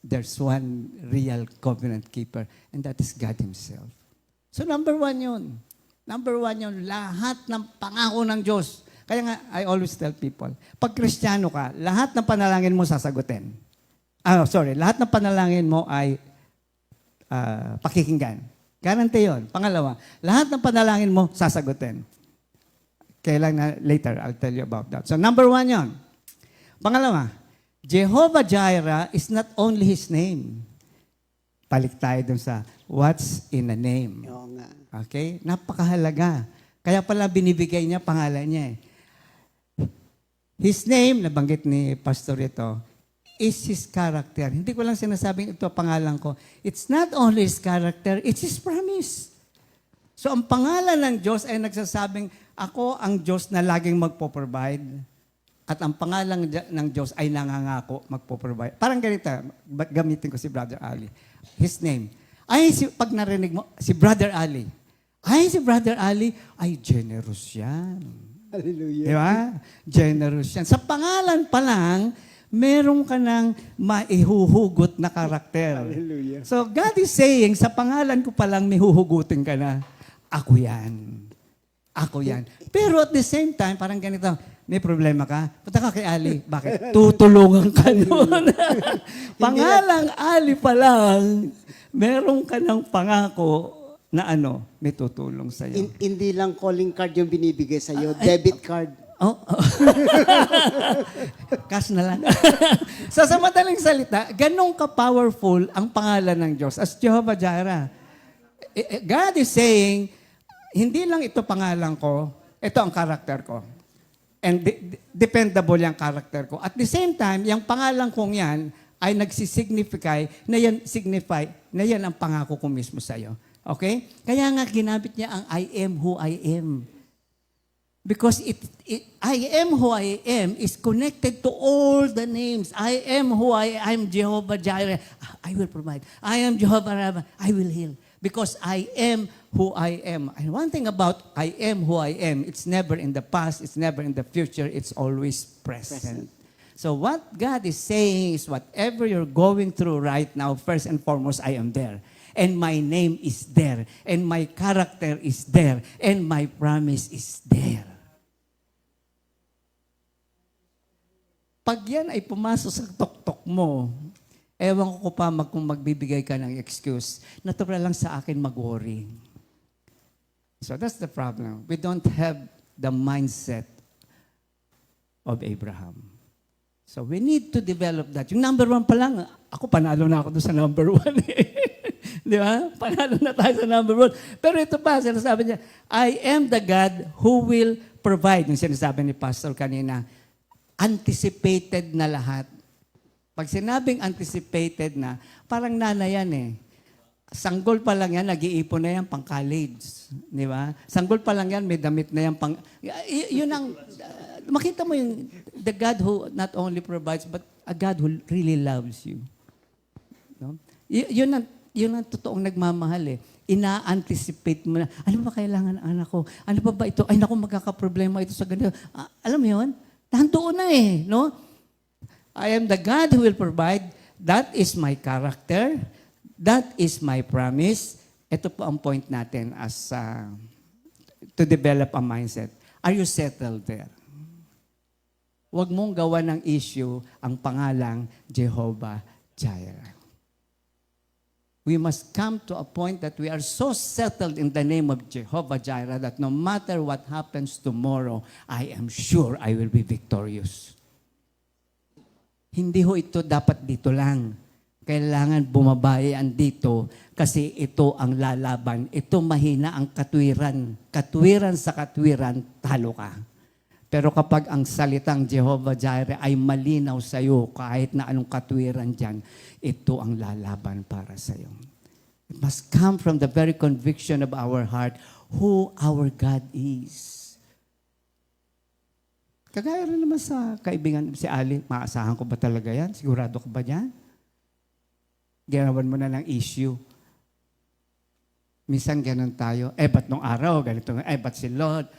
there's one real covenant keeper, and that is God Himself. So number one yun. Lahat ng pangako ng Diyos, Kaya nga, I always tell people, pag Kristiyano ka, lahat ng panalangin mo sasagutin. Lahat ng panalangin mo ay pakikinggan. Guarantee yun. Pangalawa, lahat ng panalangin mo sasagutin. Kailan na later, I'll tell you about that. So number 1 yon. Pangalawa, Jehovah Jireh is not only His name. Balik tayo dun sa what's in a name. Oo nga. Okay? Napakahalaga. Kaya pala binibigay niya pangalan niya eh. His name, nabanggit ni Pastor ito, is His character. Hindi ko lang sinasabing ito pangalan ko. It's not only His character, it's His promise. So ang pangalan ng Diyos ay nagsasabing, ako ang Diyos na laging magpo-provide. At ang pangalan ng Diyos ay nangangako magpo-provide. Parang ganito, gamitin ko si Brother Ali. His name. Pag narinig mo, si Brother Ali. Si Brother Ali, ay generous yan. Hallelujah. Di ba? Generous yan. Sa pangalan pa lang, meron ka ng maihuhugot na karakter. Hallelujah. So God is saying, sa pangalan ko pa lang, may huhugutin ka na. Ako yan. Ako yan. Pero at the same time, parang ganito, may problema ka? Punta ka kay Ali. Bakit? Tutulungan ka noon. Pangalang Ali pa lang, meron ka ng pangako na may tutulong sa'yo. Hindi lang calling card yung binibigay sa'yo, debit card. Cash na lang. So sa madaling salita, ganun ka-powerful ang pangalan ng Diyos as Jehovah Jireh. God is saying, hindi lang ito pangalan ko, ito ang karakter ko. And dependable yung karakter ko. At the same time, yung pangalan kong yan ay nagsisignify na yan ang pangako ko mismo sa'yo. Okay? Kaya nga ginamit niya ang I am who I am. Because I am who I am is connected to all the names. I am who I am, Jehovah Jireh. I will provide. I am Jehovah Rapha. I will heal. Because I am who I am. And one thing about I am who I am, it's never in the past, it's never in the future, it's always present. So what God is saying is whatever you're going through right now, first and foremost, I am there. And my name is there. And my character is there. And my promise is there. Pag yan ay pumasok sa tuktok mo, ewan ko pa kung magbibigay ka ng excuse. Natural lang sa akin mag-worry. So that's the problem. We don't have the mindset of Abraham. So we need to develop that. Yung number 1 pa lang, ako panalo na ako doon sa number 1. Di ba? Panalo na tayo sa number 1. Pero ito pa, sinasabi niya, I am the God who will provide. Yung sinasabi ni Pastor kanina, anticipated na lahat. Pag sinabing anticipated na, parang nanay yan eh. Sanggol pa lang yan, nag-iipon na yan pang college. Di ba? Sanggol pa lang yan, may damit na yan pang... Yun ang... makita mo yung the God who not only provides, but a God who really loves you. No? Yun ang totoong nagmamahal eh. Ina-anticipate mo na, ano ba kailangan ng anak ko? Ano ba ito? Ay naku, magkakaproblema ito sa ganito. Alam mo yun? Nandoon na eh. No? I am the God who will provide. That is my character. That is my promise. Ito po ang point natin as to develop a mindset. Are you settled there? Huwag mong gawa ng issue ang pangalang Jehovah Jireh. We must come to a point that we are so settled in the name of Jehovah Jireh that no matter what happens tomorrow, I am sure I will be victorious. Hindi ho ito dapat dito lang. Kailangan bumabayan dito kasi ito ang lalaban. Ito mahina ang katwiran. Katwiran sa katwiran, talo ka. Pero kapag ang salitang Jehovah Jireh ay malinaw sa iyo, kahit na anong katwiran dyan, ito ang lalaban para sa iyo. It must come from the very conviction of our heart who our God is. Kagaya rin naman sa kaibigan si Ali, maasahan ko ba talaga yan? Sigurado ka ba yan? Ginawan mo na ng issue. Minsan ganun tayo, ba't nung araw, ganito, ba't si Lord?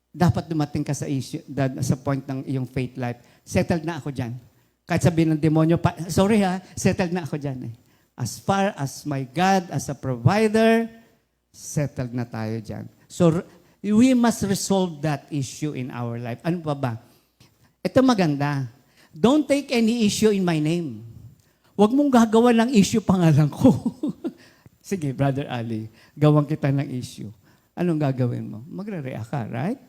Dapat dumating ka sa issue, sa point ng iyong faith life. Settled na ako dyan. Kahit sabihin ng demonyo, sorry ha, settled na ako dyan. As far as my God, as a provider, settled na tayo dyan. So, We must resolve that issue in our life. Ano pa ba? Ito maganda. Don't take any issue in my name. Huwag mong gagawa ng issue pangalan ko. Sige, Brother Ali, gawan kita ng issue. Anong gagawin mo? Magre-react ka, right?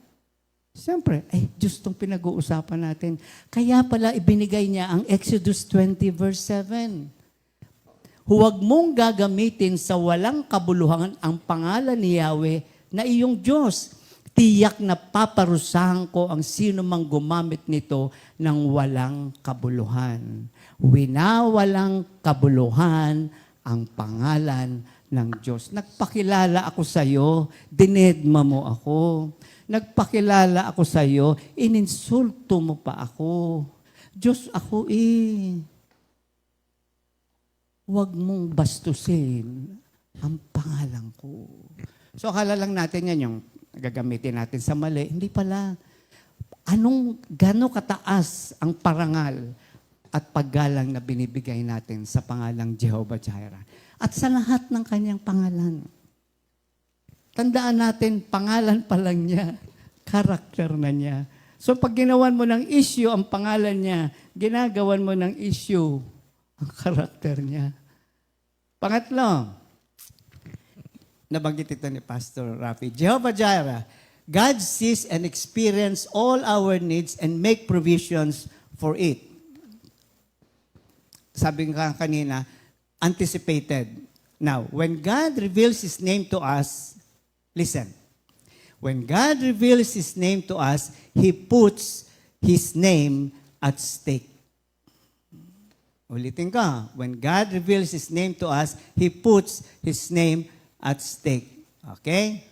Siyempre, Diyos tong pinag-uusapan natin. Kaya pala ibinigay niya ang Exodus 20 verse 7. Huwag mong gagamitin sa walang kabuluhan ang pangalan ni Yahweh na iyong Diyos. Tiyak na paparusahan ko ang sino mang gumamit nito ng walang kabuluhan. Winawalang kabuluhan ang pangalan ng Diyos. Nagpakilala ako sa iyo, dinedma mo ako. Nagpakilala ako sa iyo, ininsulto mo pa ako. Diyos ako Huwag mong bastusin ang pangalan ko. So akala lang natin yan yung gagamitin natin sa mali. Hindi pala. Gano'ng kataas ang parangal at paggalang na binibigay natin sa pangalang Jehovah Jireh. At sa lahat ng kanyang pangalan. Tandaan natin, pangalan pa lang niya, karakter na niya. So pag ginawan mo ng issue ang pangalan niya, ginagawan mo ng issue ang karakter niya. Pangatlo, nabanggit ito ni Pastor Rafi, Jehovah Jireh, God sees and experiences all our needs and make provisions for it. Sabi nga kanina, anticipated. Now, when God reveals His name to us, listen. When God reveals His name to us, He puts His name at stake. Ulitin ka. When God reveals His name to us, He puts His name at stake. Okay?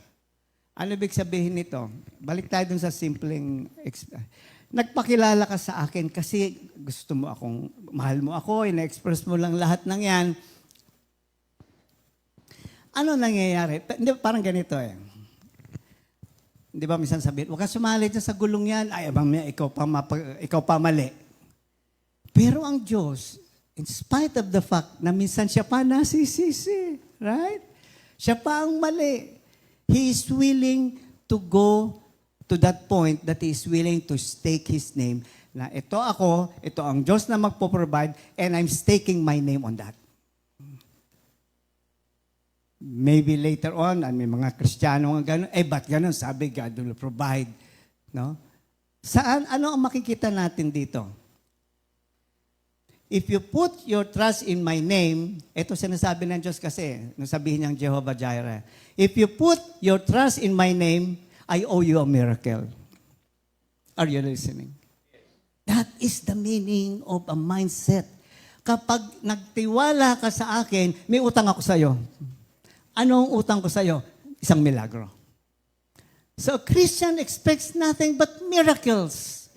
Ano ibig sabihin nito? Balik tayo dun sa simpleng nagpakilala ka sa akin kasi gusto mo akong, mahal mo ako, ina-express mo lang lahat ng yan. Ano nangyayari? Parang ganito Di ba minsan sabihin, huwag ka sumali dyan sa gulong yan. Ay, abang ikaw pa mali. Pero ang Diyos, in spite of the fact na minsan siya pa nasisisi, right? Siya pa ang mali. He is willing to go to that point that He is willing to stake His name na ito ako, ito ang Diyos na magpo-provide and I'm staking my name on that. Maybe later on, may mga Kristiyano nga gano'n, ba't gano'n? Sabi, God will provide. No? Saan? Ano ang makikita natin dito? If you put your trust in my name, ito sinasabi ng Diyos kasi, nung sabihin niyang Jehovah Jireh, if you put your trust in my name, I owe you a miracle. Are you listening? That is the meaning of a mindset. Kapag nagtiwala ka sa akin, may utang ako sa iyo. Anong utang ko sa iyo? Isang milagro. So a Christian expects nothing but miracles.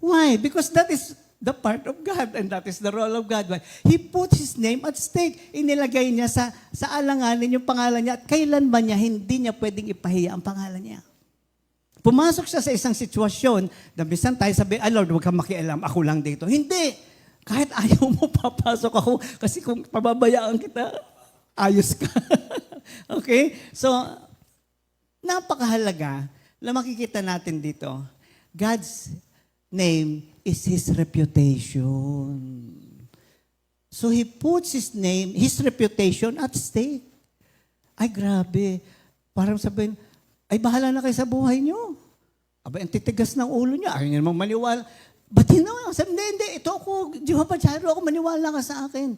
Why? Because that is the part of God and that is the role of God. Why? He put His name at stake. Inilagay niya sa alanganin yung pangalan niya at kailan ba niya hindi niya pwedeng ipahiya ang pangalan niya. Pumasok siya sa isang sitwasyon na bisan tayo sabi, Lord, huwag kang makialam, ako lang dito. Hindi. Kahit ayaw mo, papasok ako kasi kung pababayaan kita, ayos ka. Okay? So, napakahalaga na makikita natin dito. God's name is His reputation. So He puts His name, His reputation at stake. Ay, grabe. Parang sabihin, ay, bahala na kayo sa buhay niyo. Aba, ang titigas ng ulo niya. Ayaw niya namang maniwala. Ba't hindi? Sabi, hindi. Ito ako, Jehovah Jireh, ako maniwala ka sa akin.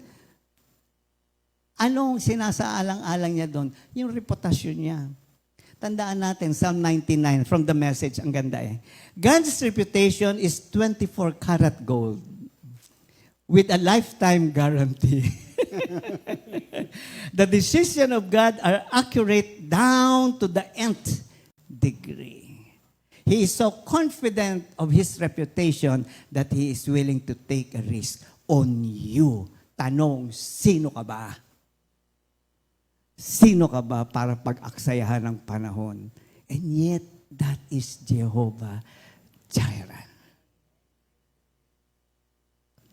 Anong sinasaalang-alang niya doon? Yung reputasyon niya. Tandaan natin, Psalm 99, from the Message, ang ganda God's reputation is 24 karat gold with a lifetime guarantee. The decision of God are accurate down to the nth degree. He is so confident of His reputation that He is willing to take a risk on you. Tanong, sino ka ba? Sino ka ba para pag-aksayahan ng panahon? And yet, that is Jehovah Jireh.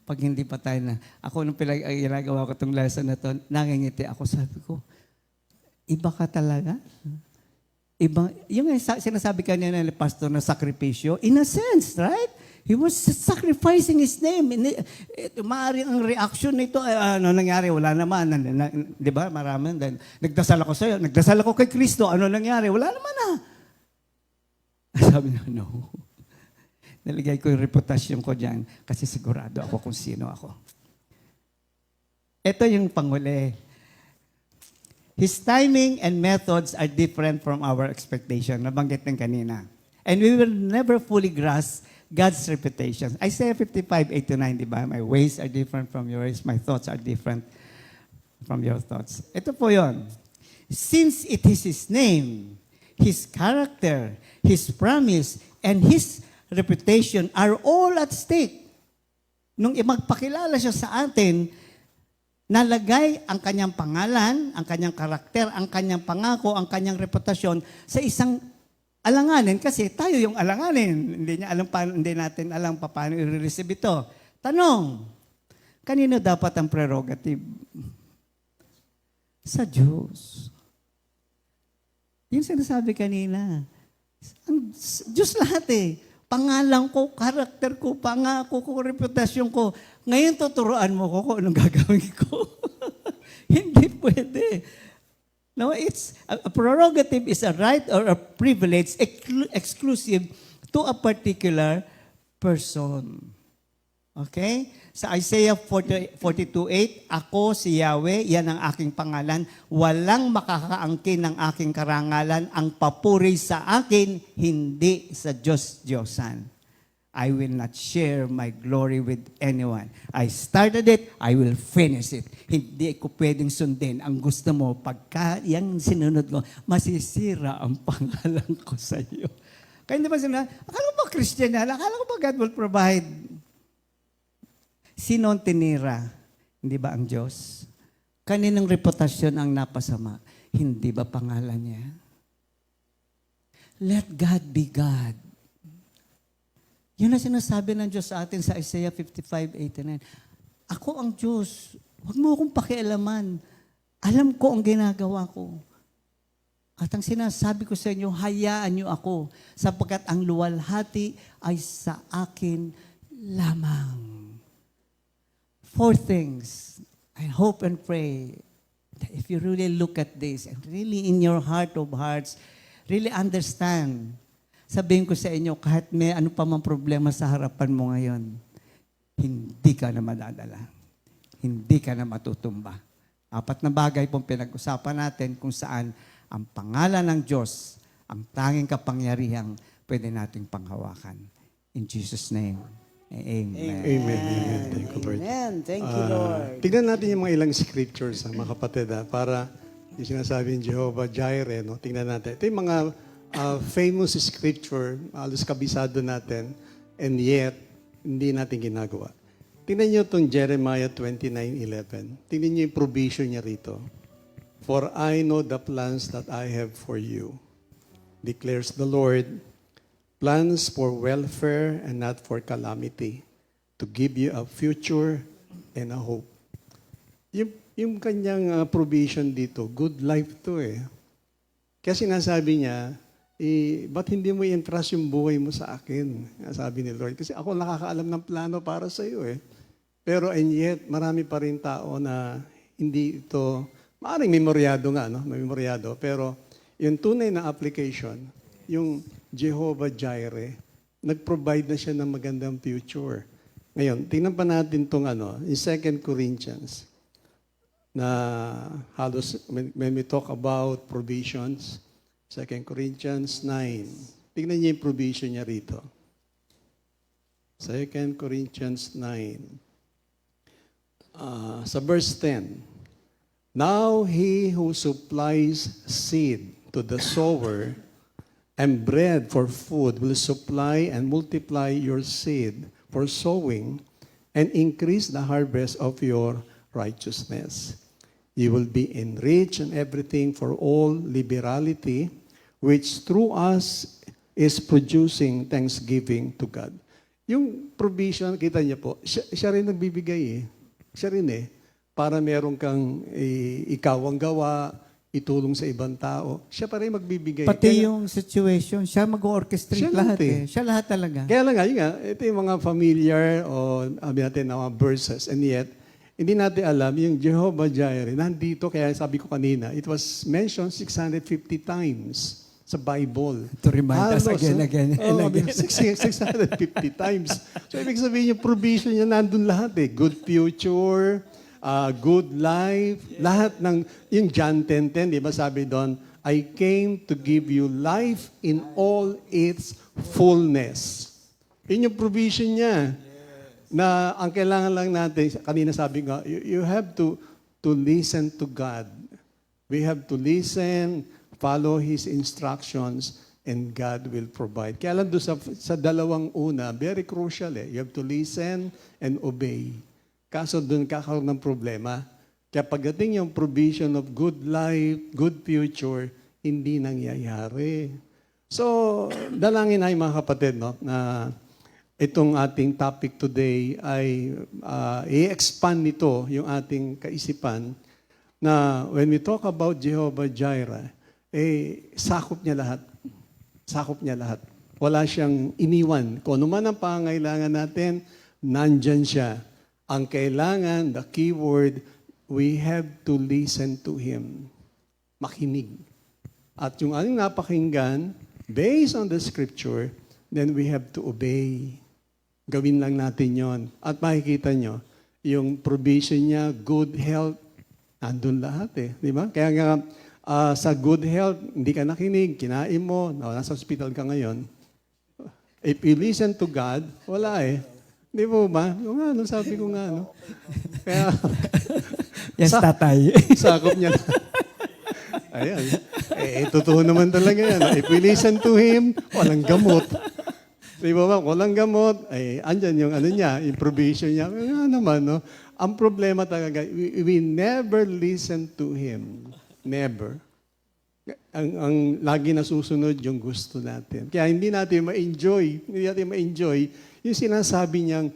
Pag hindi pa tayo na, ako nung ginagawa ko itong lesson na ito, nangingiti ako, sabi ko, iba ka talaga? yung sinasabi kanina ni Pastor na sakripisyo, in a sense, right? He was sacrificing his name. Maaaring ang reaction nito, ano nangyari? Wala naman. Di ba? Marami. Nagdasal ako sa'yo. Nagdasal ako kay Kristo. Ano nangyari? Wala naman ah. Sabi niya, no. Naligay ko yung reputasyon ko dyan kasi sigurado ako kung sino ako. Ito yung panghuli. His timing and methods are different from our expectation. Nabanggit ng kanina. And we will never fully grasp God's reputation. Isaiah 55:8-9, di ba? My ways are different from yours. My thoughts are different from your thoughts. Ito po yon. Since it is His name, His character, His promise, and His reputation are all at stake. Nung magpakilala siya sa atin, nalagay ang kanyang pangalan, ang kanyang karakter, ang kanyang pangako, ang kanyang reputasyon sa isang alanganin kasi tayo yung alanganin. Hindi natin alam paano i-receive ito. Tanong, kanino dapat ang prerogative? Sa Diyos. Yung sinasabi kanina. Ang Diyos lahat eh. Pangalan ko, karakter ko, pangako ko, reputasyon ko. Ngayon tuturuan mo ko kung anong gagawin ko. Hindi pwede. No, it's a prerogative is a right or a privilege exclusive to a particular person. Okay? Sa Isaiah 42:8, ako si Yahweh, yan ang aking pangalan. Walang makakaangkin ng aking karangalan. Ang papuri sa akin, hindi sa Diyos-Diyosan. I will not share my glory with anyone. I started it, I will finish it. Hindi ko pwedeng sundin. Ang gusto mo, pagka yung sinunod ko, masisira ang pangalan ko sa iyo. Kaya hindi ba sinabi, akala ko ba Christian yan? Akala ko ba God will provide? Sino ang tinira? Hindi ba ang Diyos? Kaninang reputasyon ang napasama? Hindi ba pangalan niya? Let God be God. Yun ang sinasabi ng Diyos sa atin sa Isaiah 55:8-9. Ako ang Diyos. Huwag mo akong pakialaman. Alam ko ang ginagawa ko. At ang sinasabi ko sa inyo, hayaan niyo ako sapagkat ang luwalhati ay sa akin lamang. 4 things. I hope and pray that if you really look at this and really in your heart of hearts, really understand. Sabihin ko sa inyo, kahit may ano pa mang problema sa harapan mo ngayon, hindi ka na madadala. Hindi ka na matutumba. 4 na bagay pong pinag-usapan natin kung saan ang pangalan ng Diyos, ang tanging kapangyarihang pwede nating panghawakan. In Jesus' name, amen. Amen. Amen. Thank you, Lord. Amen. Thank you, Lord. Tignan natin yung mga ilang scriptures, mga kapatid, para yung sinasabi ng Jehovah Jireh, no? Tignan natin. Ito yung mga famous scripture, alos kabisado natin, and yet, hindi natin ginagawa. Tingnan niyo itong Jeremiah 29:11. Tingnan niyo yung provision niya rito. For I know the plans that I have for you, declares the Lord, plans for welfare and not for calamity, to give you a future and a hope. Yung kanyang provision dito, good life to eh. Kaya sinasabi niya, ba't hindi mo i-entrust yung buhay mo sa akin? Sabi ni Lord. Kasi ako nakakaalam ng plano para sa iyo eh. Pero and yet, marami pa rin tao na hindi ito, maaaring memoryado nga, no? Memoryado. Pero yung tunay na application, yung Jehovah Jireh, nag-provide na siya ng magandang future. Ngayon, tingnan pa natin itong in 2 Corinthians, na halos, when we talk about provisions, 2 Corinthians 9. Tingnan niyo yung provision niya rito. 2 Corinthians 9. Sa verse 10. Now he who supplies seed to the sower and bread for food will supply and multiply your seed for sowing and increase the harvest of your righteousness. You will be enriched in everything for all liberality, which through us is producing thanksgiving to God. Yung provision, kita niyo po, siya rin nagbibigay eh. Siya rin eh. Para meron kang ikaw ang gawa, itulong sa ibang tao, siya pa rin magbibigay. Pati yung situation, siya mag-orchestrate Siya lahat lahat eh. Siya lahat talaga. Kaya lang nga, yun nga, ito yung mga familiar o sabi natin na mga verses, and yet, hindi natin alam yung Jehovah Jireh, nandito, kaya sabi ko kanina, it was mentioned 650 times sa Bible. To remind us Halos, again and oh, again. 650 times. So, ibig sabihin yung provision niya nandun lahat eh. Good future, good life, lahat ng, yung John 10:10, di ba sabi doon, I came to give you life in all its fullness. Yun yung provision niya. Na ang kailangan lang natin, kanina sabi nga, you have to listen to God. We have to listen, follow His instructions, and God will provide. Kaya lang doon sa dalawang una, very crucial eh. You have to listen and obey. Kaso doon kakaroon ng problema. Kaya pagdating yung provision of good life, good future, hindi nangyayari. So, dalangin ay mga kapatid, no, na itong ating topic today ay i-expand nito yung ating kaisipan na when we talk about Jehovah Jireh, sakop niya lahat. Sakop niya lahat. Wala siyang iniwan. Kung ano man ang pangangailangan natin, nandyan siya. Ang kailangan, the key word, we have to listen to Him. Makinig. At yung ating napakinggan, based on the Scripture, then we have to obey. Gawin lang natin yon. At makikita nyo, yung provision niya, good health, nandun lahat eh. Di ba? Kaya nga, sa good health, hindi ka nakinig, kinain mo, nasa hospital ka ngayon. If you listen to God, wala eh. Di ba ba? O nga, sabi ko nga, no? Kaya, Yes, tatay. sakop niya. Ayan. Totoo naman talaga yan. If we listen to Him, walang gamot. Di ba ba? Walang gamot. Andyan yung ano niya, yung provision niya. Nga naman, no? Ang problema talaga, we never listen to Him. Never. Ang lagi nasusunod yung gusto natin. Kaya hindi natin ma-enjoy yung sinasabi niyang,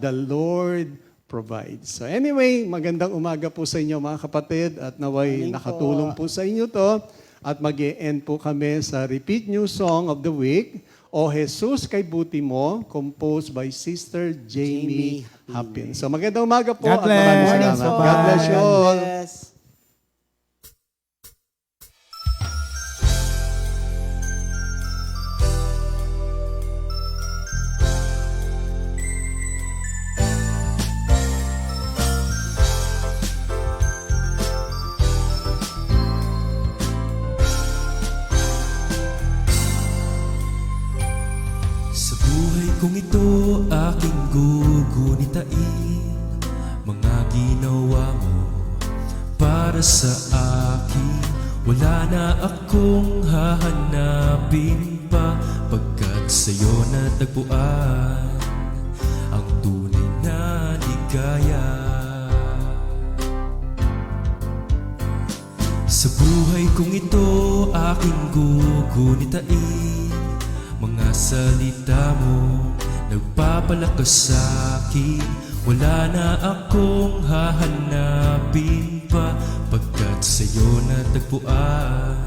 the Lord provides. So anyway, magandang umaga po sa inyo mga kapatid at naway nakatulong po sa inyo to. At mag-e-end po kami sa repeat new song of the week, O Jesus Kay Buti Mo, composed by Sister Jamie Hapin. So magandang umaga po. God at maraming bless. salamat. Bye-bye. God bless you all. Yes. Sa buhay kong ito, aking gugunitain mga ginawa mo para sa akin. Wala na akong hahanapin pa, pagkat sa'yo natagpuan ang tunay na ligaya. Sa buhay kong ito, aking gugunitain mga salita mo, nagpapalakas sa akin. Wala na akong hahanapin pa, pagkat sa'yo natagpuan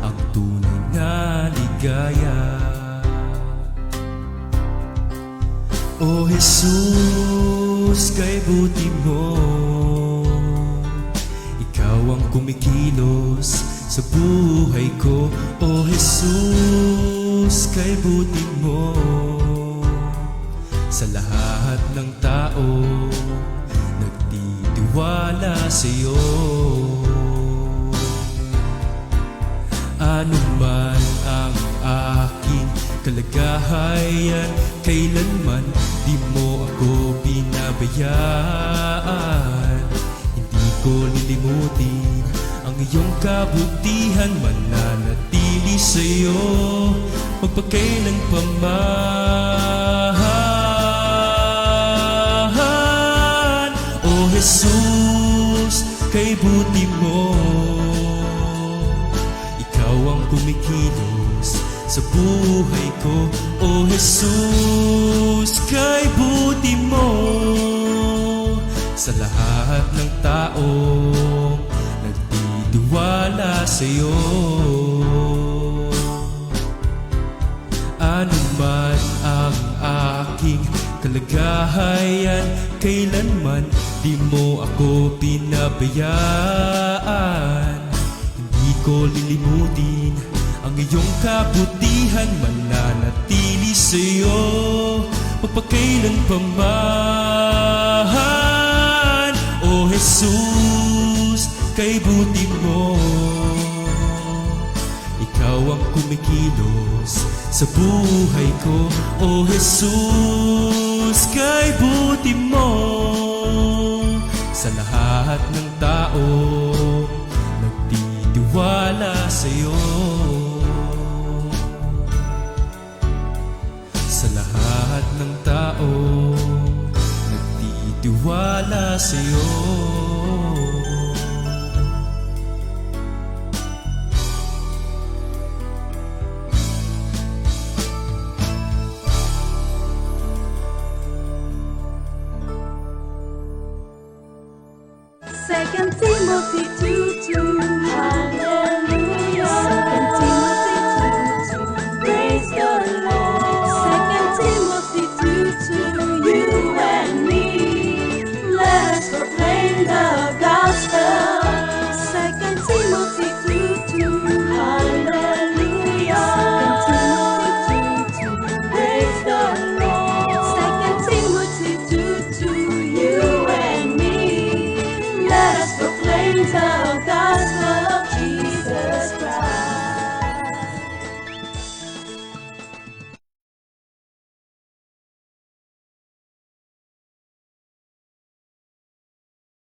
ang tunay na ligaya. O Jesus, kay buti mo, ikaw ang kumikilos sa buhay ko. O Jesus, kay buti mo, sa lahat ng tao nagtitiwala sa'yo. Ano man ang aking kalagayan, kailanman di mo ako binabayaan. Hindi ko lilimutin ang iyong kabutihan, mananatili sa'yo magpakailan pa man. O Jesus, kay buti mo, ikaw ang kumikilos sa buhay ko. O Jesus, kay buti mo, sa lahat ng tao nagtitiwala nagtitiwala sa'yo. Ano man ang aking kalagayan, kailanman di mo ako pinabayaan. Hindi ko lilimutin ang iyong kabutihan, mananatili sa'yo magpakailan pa man. O Jesus, kay buti mo, ikaw ang kumikilos sa buhay ko. O Jesus, kay buti mo, sa lahat ng tao nagtitiwala sa'yo. Sa lahat ng tao nagtitiwala sa'yo.